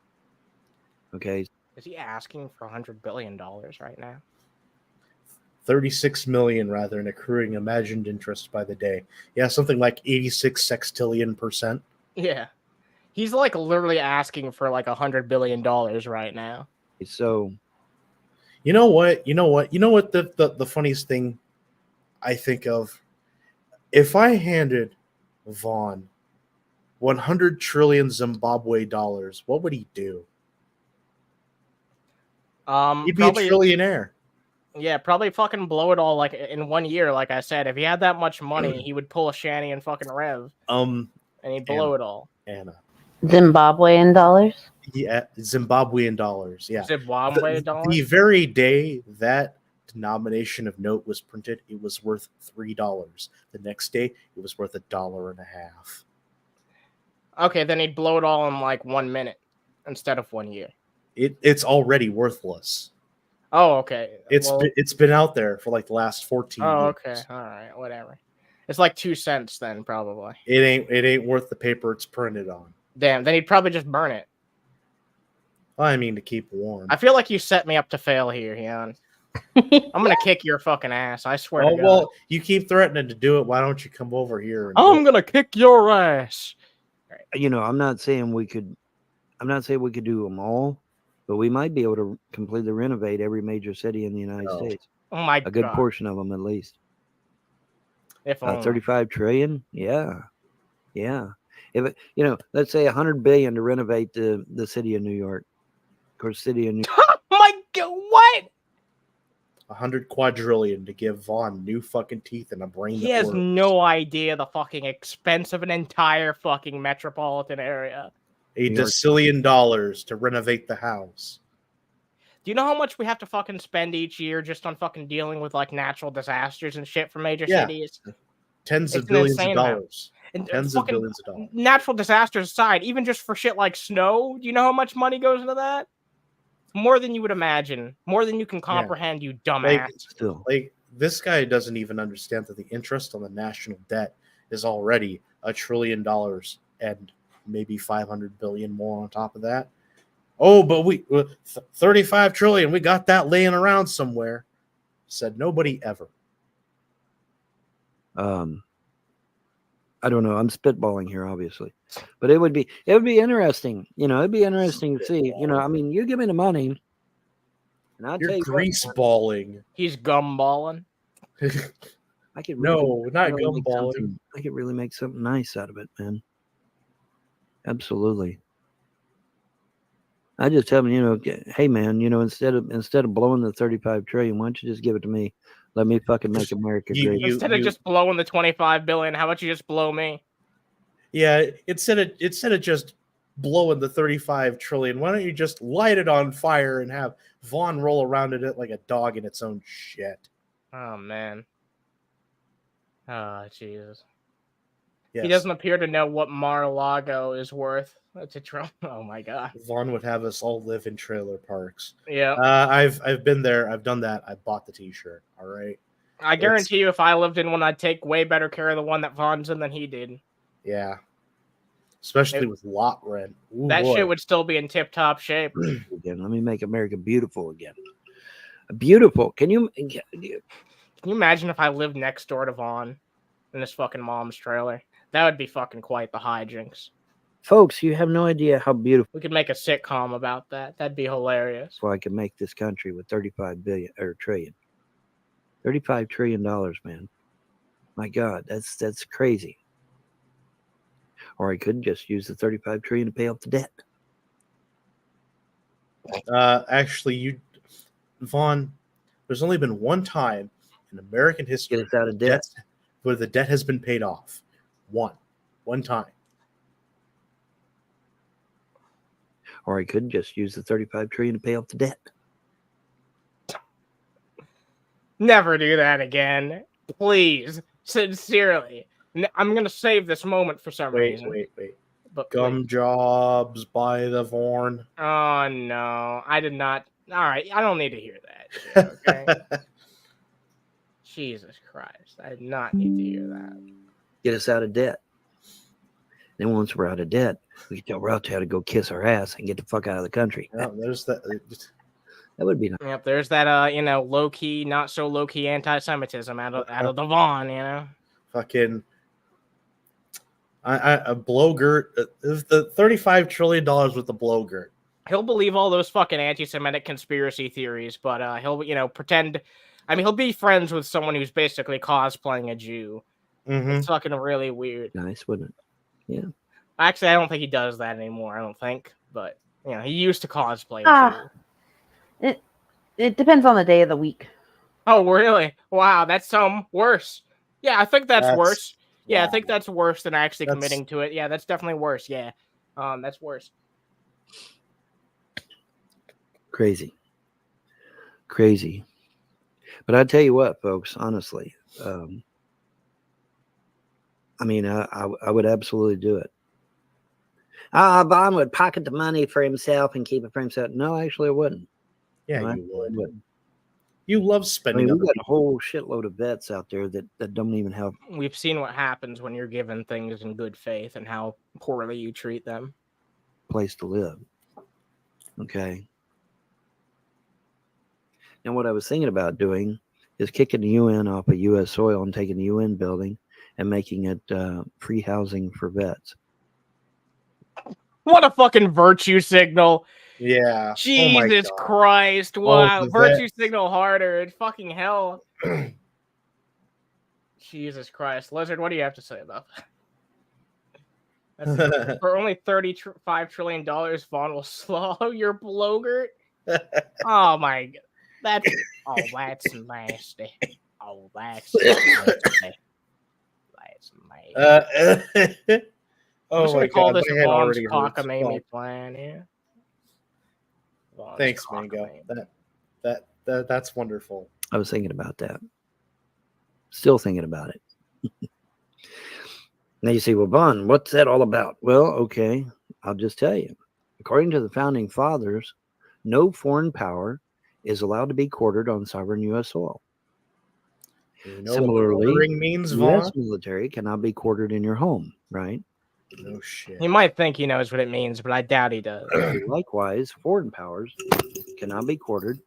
S2: Okay,
S1: Is he asking for $100 billion right now?
S5: 36 million rather in accruing imagined interest by the day. Yeah, something like 86 sextillion %.
S1: Yeah. He's like literally asking for like $100 billion right now.
S2: so
S5: You know what? The funniest thing I think of, if I handed Vaughn 100 trillion Zimbabwe dollars, what would he do? He'd be
S1: Probably,
S5: a trillionaire.
S1: yeah, probably fucking blow it all like in 1 year. Like I said, if he had that much money, he would pull a Shanny and fucking Rev, and he'd blow it all.
S5: Anna,
S4: Zimbabwean dollars.
S5: Yeah, Zimbabwean dollars. Yeah.
S1: Zimbabwe
S5: The
S1: dollars.
S5: very day that denomination of note was printed, it was worth $3. The next day, it was worth $1.50.
S1: Okay, then he'd blow it all in like 1 minute instead of 1 year.
S5: It's already worthless.
S1: Oh, okay.
S5: It's been out there for like the last 14
S1: Oh,
S5: years.
S1: okay. All right, whatever. It's like 2 cents then, probably.
S5: It ain't worth the paper it's printed on.
S1: Damn, then he'd probably just burn it.
S5: I mean, to keep warm.
S1: I feel like you set me up to fail here, Jan. I'm gonna kick your fucking ass. I swear to God.
S5: Well, you keep threatening to do it. Why don't you come over here? And
S1: I'm gonna kick your ass.
S2: You know, I'm not saying we could do them all, but we might be able to completely renovate every major city in the United
S5: Oh.
S2: States.
S1: Oh my
S2: A good
S1: God.
S2: portion of them, at least.
S1: If only.
S2: 35 trillion. Yeah. If it, let's say 100 billion to renovate the city of New York. Of course, city of New York.
S1: Oh my God, what?
S5: 100 quadrillion to give Vaughn new fucking teeth and a brain.
S1: He
S5: that
S1: has
S5: works.
S1: no idea the fucking expense of an entire fucking metropolitan area.
S5: A
S2: New York.
S5: decillion dollars to renovate the house.
S1: Do you know how much we have to fucking spend each year just on fucking dealing with like natural disasters and shit for major
S5: Yeah.
S1: cities?
S5: Tens of
S1: It's an
S5: billions of
S1: insane amount.
S5: dollars.
S1: And
S5: Tens of
S1: fucking
S5: billions of dollars.
S1: natural disasters aside, even just for shit like snow, do you know how much money goes into that? More than you would imagine. More than you can comprehend, you dumbass.
S2: Still.
S5: Like, this guy doesn't even understand that the interest on the national debt is already $1 trillion and maybe 500 billion more on top of that. Oh, but 35 trillion, we got that laying around somewhere. Said nobody ever.
S2: I don't know. I'm spitballing here, obviously, but it would be interesting. It'd be interesting to see. I mean, you give me the money, and I'll tell
S5: You're
S2: you
S5: grease
S2: what,
S5: balling.
S1: He's gumballing.
S2: I could
S5: No, not
S2: really make
S5: gumballing.
S2: something- I could really make something nice out of it, man. Absolutely. I just tell them, hey man, instead of blowing the 35 trillion, why don't you just give it to me? Let me fucking make America great.
S1: Instead of just blowing the 25 billion, how about you just blow me?
S5: Yeah, instead of just blowing the 35 trillion, why don't you just light it on fire and have Vaughn roll around in it like a dog in its own shit?
S1: Oh man. Oh Jesus.
S5: Yes.
S1: He doesn't appear to know what Mar-a-Lago is worth to Trump. Oh my God.
S5: Vaughn would have us all live in trailer parks.
S1: Yeah.
S5: I've been there. I've done that. I bought the T-shirt. All right.
S1: I guarantee you, if I lived in one, I'd take way better care of the one that Vaughn's in than he did.
S5: Yeah. Especially with lot rent. Ooh,
S1: that
S5: boy.
S1: shit would still be in tip-top shape.
S2: Again, let me make America beautiful again. Beautiful. Can you
S1: imagine if I lived next door to Vaughn in this fucking mom's trailer? That would be fucking quite the hijinks.
S2: Folks, you have no idea how beautiful
S1: We could make a sitcom about that. That'd be hilarious.
S2: I can make this country with 35 billion or trillion. $35 trillion, man. My God, that's crazy. Or I could just use the 35 trillion to pay off the debt.
S5: Actually, Vaughn, there's only been one time in American history
S2: Get us out of debt.
S5: where the debt has been paid off. One time.
S2: Or I could just use the 35 trillion to pay off the debt.
S1: Never do that again. Please. Sincerely. I'm going to save this moment for some reason.
S5: Wait.
S1: But
S5: Gum jobs by the Vorn.
S1: Oh, no. I did not. All right. I don't need to hear that shit, okay? Jesus Christ. I did not need to hear that.
S2: Get us out of debt. Then once we're out of debt, we can tell Ralph how to go kiss our ass and get the fuck out of the country.
S5: Yeah, there's that.
S2: That would be nice.
S1: Yep, there's that, low-key, not so low-key anti-Semitism out of the Vaughn,
S5: Fucking a blowgurt. The $35 trillion with the blowgurt.
S1: He'll believe all those fucking anti-Semitic conspiracy theories, but he'll, pretend. I mean, he'll be friends with someone who's basically cosplaying a Jew.
S5: Mm-hmm.
S1: It's fucking really weird.
S2: Nice, wouldn't it? Yeah.
S1: Actually, I don't think he does that anymore. I don't think, but he used to cosplay a Jew.
S4: It depends on the day of the week.
S1: Oh, really? Wow, that's worse. Yeah, I think that's worse. Yeah,
S5: wow.
S1: I think that's worse than actually committing to it. Yeah, that's definitely worse. Yeah. That's worse.
S2: Crazy. But I tell you what, folks, honestly, I mean, I would absolutely do it. Vaughn would pocket the money for himself and keep it for himself. No, actually, I wouldn't.
S5: Yeah,
S2: No,
S5: you would.
S2: wouldn't.
S5: You love
S2: I
S5: spending
S2: mean,
S5: other
S2: we've got a
S5: people's
S2: whole shitload of vets out there that don't even have.
S1: We've seen what happens when you're given things in good faith and how poorly you treat them.
S2: Place to live. Okay. And what I was thinking about doing is kicking the UN off of U.S. soil and taking the UN building and making it free housing for vets.
S1: What a fucking virtue signal.
S5: Yeah.
S1: Jesus
S5: God.
S1: Christ.
S5: Oh,
S1: Wow.
S5: the
S1: Virtue
S5: vets.
S1: signal harder. It's fucking hell. Jesus Christ. Lizard, what do you have to say about that? For only $35 trillion, Vaughn will swallow your blogert. Oh my god. That's nasty. Oh, that's nasty. That's nasty. I'm
S5: Oh
S1: just
S5: my
S1: gonna call
S5: god,
S1: this
S5: my head
S1: Vaughn's
S5: already hurts.
S1: cockamamie
S5: Fuck.
S1: plan here. Vaughn's
S5: Thanks, Mango.
S1: cockamamie.
S5: That's wonderful.
S2: I was thinking about that. Still thinking about it. Now you say, well, Vaughn, what's that all about? Well, okay, I'll just tell you. According to the founding fathers, no foreign power is allowed to be quartered on sovereign U.S. soil.
S5: You know
S2: Similarly,
S5: what quartering means,
S2: U.S.
S5: Vaughn?
S2: military cannot be quartered in your home, right?
S5: No shit.
S1: He might think he knows what it means, but I doubt he does.
S2: Likewise, foreign powers cannot be quartered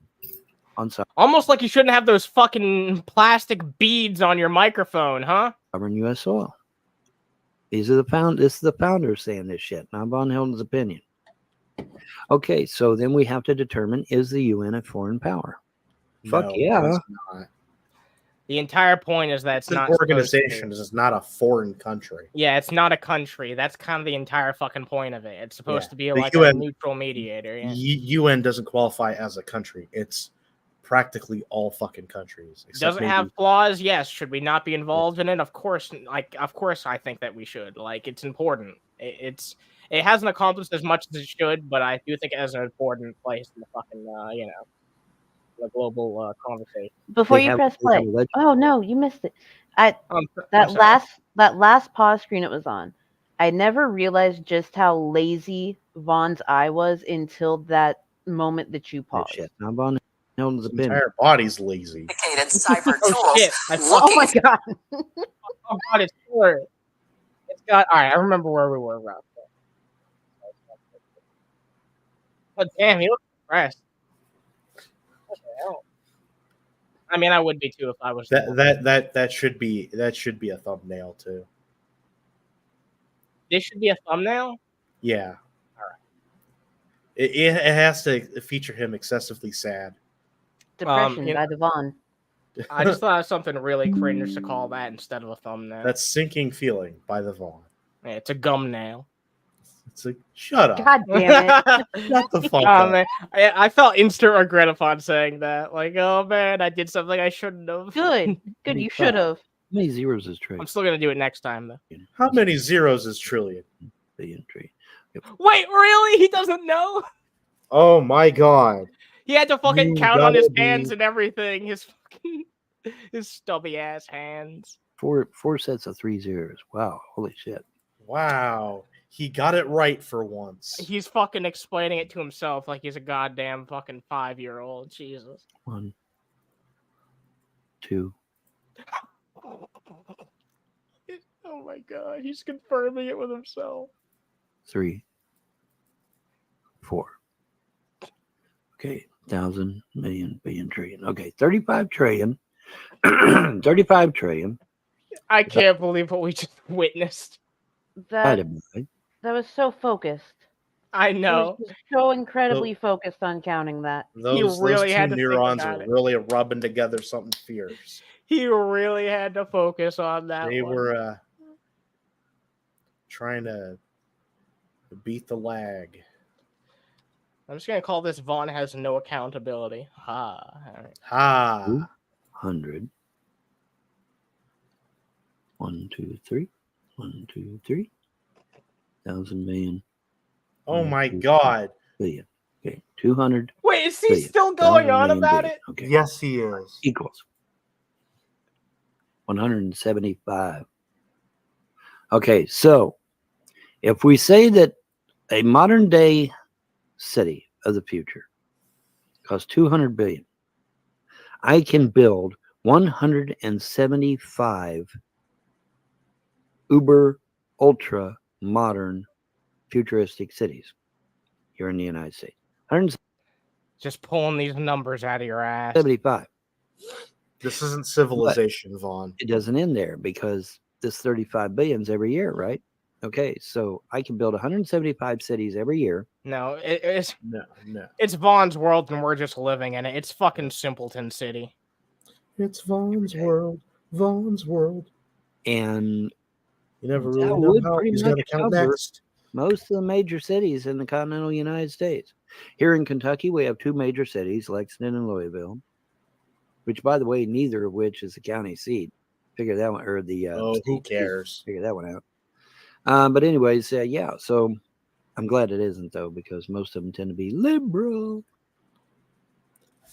S2: on
S1: Almost like you shouldn't have those fucking plastic beads on your microphone, huh?
S2: sovereign U.S. soil. This is the founders saying this shit, not Von Helton's opinion. Okay, so then we have to determine, is the UN a foreign power? Fuck
S5: No,
S2: yeah.
S5: it's not.
S1: The entire point is that
S5: It's
S1: it's
S5: an
S1: not
S5: organization. It's not a foreign country.
S1: Yeah, it's not a country. That's kind of the entire fucking point of it. It's supposed
S5: Yeah.
S1: to be
S5: The
S1: like
S5: UN
S1: a neutral mediator. Yeah.
S5: UN doesn't qualify as a country. It's practically all fucking countries.
S1: Does it have flaws? Yes. Should we not be involved in it? Of course. Of course, I think that we should. Like, it's important. It hasn't accomplished as much as it should, but I do think it has an important place in the fucking the global conversation.
S4: Before you press play. Oh no, you missed it. That last pause screen it was on. I never realized just how lazy Vaughn's eye was until that moment that you paused.
S2: Shit. Not Von Helton's
S5: His
S2: opinion.
S5: entire body's lazy.
S6: Cyber
S1: Oh shit!
S4: Oh my god!
S1: Oh god, it's short. It's got. All right, I remember where we were. Rough. Oh damn, you look depressed. What the hell? I mean, I would be too if I was.
S5: That should be a thumbnail too.
S1: This should be a thumbnail.
S5: Yeah. All right. It has to feature him excessively sad.
S4: Depression by Devon.
S1: I just thought of something really cringe to call that instead of a thumbnail.
S5: That's Sinking Feeling by the Vaughn.
S1: Yeah, it's a gum nail.
S5: It's like, shut up.
S4: God damn it.
S5: Shut the fuck
S1: Oh,
S5: up.
S1: man. I felt instant regret upon saying that. Like, oh man, I did something I shouldn't have.
S4: Good. You should have.
S2: How many zeros is trade?
S1: I'm still gonna do it next time though.
S5: How many zeros is trillion?
S2: Billion trade.
S1: Wait, really? He doesn't know?
S5: Oh my god.
S1: He had to fucking
S5: You
S1: count on his
S5: gotta
S1: hands
S5: be-
S1: and everything. His stubby ass hands.
S2: Four sets of 3 zeros. Wow. Holy shit.
S5: Wow. He got it right for once.
S1: He's fucking explaining it to himself like he's a goddamn fucking 5-year-old. Jesus.
S2: 1, 2.
S1: Oh my god, he's confirming it with himself.
S2: 3, 4. Okay, 1,000, million, billion, trillion. Okay, 35 trillion. 35 trillion.
S1: I can't believe what we just witnessed.
S4: That was so focused.
S1: I know.
S4: He was just so incredibly focused on counting that.
S5: Those
S1: really had
S5: two
S1: to think
S5: neurons
S1: about
S5: are
S1: it.
S5: really rubbing together something fierce.
S1: He really had to focus on that.
S5: They
S1: one.
S5: were trying to beat the lag.
S1: I'm just gonna call this Vaughn has no accountability. Ha. All right.
S5: Ha.
S2: 200. 1, 2, 3. 1, 2, 3. 1,000 million.
S5: Oh my God.
S2: Billion. Okay, 200.
S1: Wait, is he
S2: billion.
S1: still going on
S2: Million
S1: about
S2: billion.
S1: it?
S2: Okay.
S5: Yes, he is.
S2: Equals 175. Okay, so if we say that a modern day city of the future costs 200 billion, I can build 175 uber ultra modern futuristic cities here in the United States.
S1: Just pulling these numbers out of your ass.
S2: 175.
S5: This isn't civilization, Vaughn.
S2: It doesn't end there because this 35 billions every year, right? Okay, so I can build 175 cities every year.
S1: No, it's
S5: No.
S1: it's Vaughn's world and we're just living in it. It's fucking Simpleton City.
S5: It's Vaughn's world. Vaughn's world.
S2: And
S5: You never
S2: that
S5: really know
S2: would
S5: how
S2: pretty
S5: he's going to
S2: much
S5: count
S2: cover
S5: next.
S2: most of the major cities in the continental United States. Here in Kentucky, we have two major cities, Lexington and Louisville, which, by the way, neither of which is the county seat. Figure that one, or the
S5: who cares?
S2: Figure that one out. But anyways, yeah. So I'm glad it isn't though, because most of them tend to be liberal.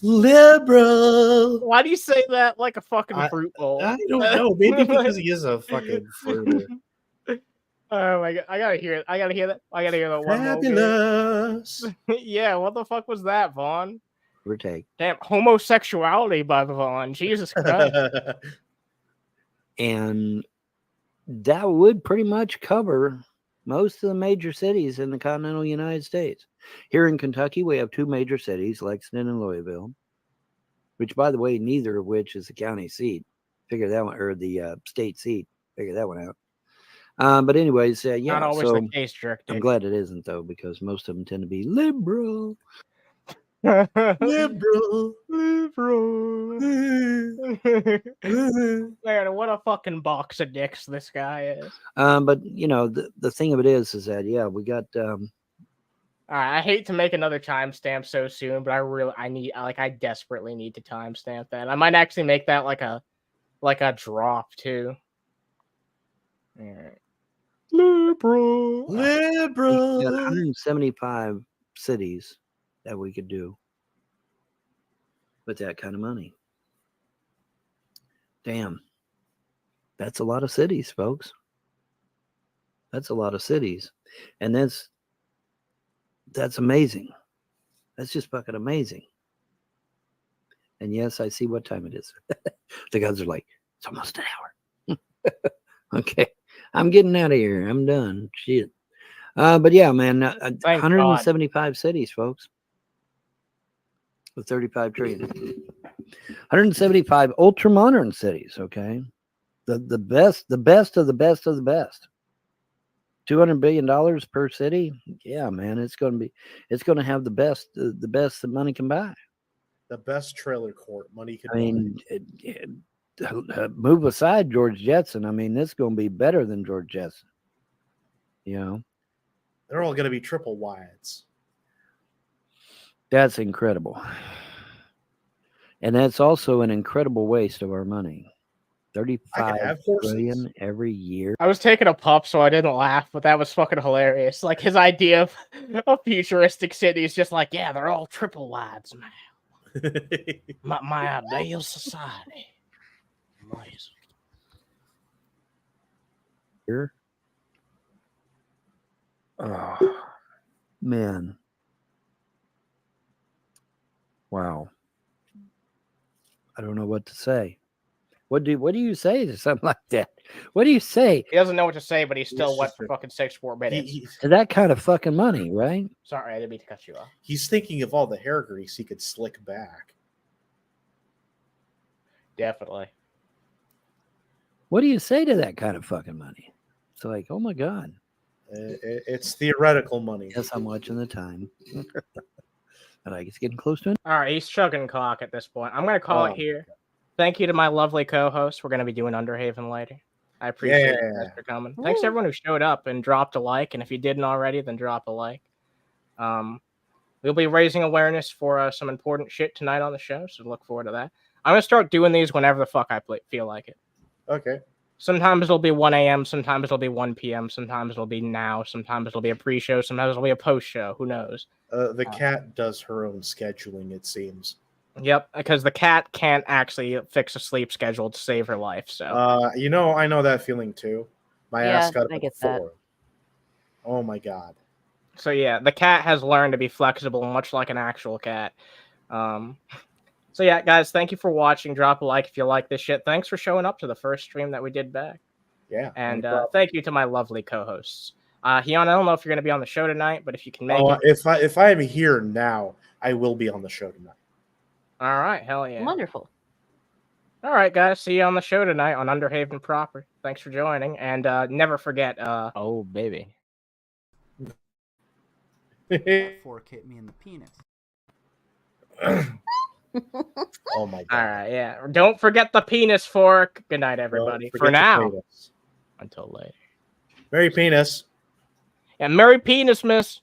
S2: Liberal.
S1: Why do you say that like a fucking fruit bowl?
S5: I don't know. Maybe because he is a fucking fruiter.
S1: Oh my God! I gotta hear it. I gotta hear that. I gotta hear that one more.
S5: Fabulous.
S1: Yeah, what the fuck was that, Vaughn?
S2: Retake.
S1: Damn, homosexuality by Vaughn. Jesus Christ.
S2: And that would pretty much cover most of the major cities in the continental United States. Here in Kentucky, we have two major cities, Lexington and Louisville, which, by the way, neither of which is the county seat. Figure that one, or the state seat. Figure that one out. But anyways, yeah.
S1: Not always
S2: so
S1: the case, jerk.
S2: I'm glad it isn't though, because most of them tend to be liberal.
S5: Liberal.
S1: Man, what a fucking box of dicks this guy is.
S2: But you know, the thing of it is that yeah, we got.
S1: All right, I hate to make another timestamp so soon, but I desperately need to timestamp that. I might actually make that like a drop too. All right. Liberal.
S2: We got 175 cities that we could do with that kind of money. Damn. That's a lot of cities, folks. That's a lot of cities. And that's amazing. That's just fucking amazing. And yes, I see what time it is. The guys are like, it's almost an hour. Okay. I'm getting out of here. I'm done. Shit. But yeah, man, 175 cities, folks. With 35 trillion. 175 ultra modern cities, okay? The best of the best of the best. $200 billion per city. Yeah, man, it's going to have the best that money can buy.
S5: The best trailer court money can buy.
S2: I mean, move aside George Jetson. I mean, this is going to be better than George Jetson. You know,
S5: they're all going to be triple wides.
S2: That's incredible. And that's also an incredible waste of our money. 35 billion every year.
S1: I was taking a pup, so I didn't laugh, but that was fucking hilarious. Like his idea of a futuristic city is just like, yeah, they're all triple wides now. my ideal society.
S2: Here. Oh man. Wow. I don't know what to say. What do you say to something like that? What do you say?
S1: He doesn't know what to say, but he's still wet for fucking 6-4 minutes.
S2: That kind of fucking money, right?
S1: Sorry, I didn't mean to cut you off.
S5: He's thinking of all the hair grease he could slick back.
S1: Definitely.
S2: What do you say to that kind of fucking money? It's like, oh my God.
S5: It's theoretical money.
S2: Yes, I'm watching the time. And it's getting close to it.
S1: All right, he's chugging clock at this point. I'm going to call it here. Thank you to my lovely co-host. We're going to be doing Underhaven later. I appreciate you guys for coming. Thanks to everyone who showed up and dropped a like. And if you didn't already, then drop a like. We'll be raising awareness for some important shit tonight on the show, so look forward to that. I'm going to start doing these whenever the fuck I feel like it.
S5: Okay.
S1: Sometimes it'll be 1 a.m., sometimes it'll be 1 p.m., sometimes it'll be now, sometimes it'll be a pre-show, sometimes it'll be a post-show. Who knows?
S5: The cat does her own scheduling, it seems.
S1: Yep, because the cat can't actually fix a sleep schedule to save her life. So,
S5: I know that feeling too. My ass got up
S4: I
S5: at
S4: get that.
S5: 4. Oh my god.
S1: so yeah, the cat has learned to be flexible, much like an actual cat. So yeah, guys, thank you for watching. Drop a like if you like this shit. Thanks for showing up to the first stream that we did back.
S5: Yeah.
S1: And thank you to my lovely co-hosts. Hyun, I don't know if you're going to be on the show tonight, but if you can make it.
S5: If I am here now, I will be on the show tonight.
S1: All right, hell yeah.
S4: Wonderful.
S1: All right, guys, see you on the show tonight on Underhaven proper. Thanks for joining, and never forget.
S6: Oh baby.
S3: That fork hit me in the penis.
S5: Oh my god.
S1: All right, yeah. Don't forget the penis fork. Good night, everybody. For now. Until later.
S5: Merry penis.
S1: And Merry Penis, miss.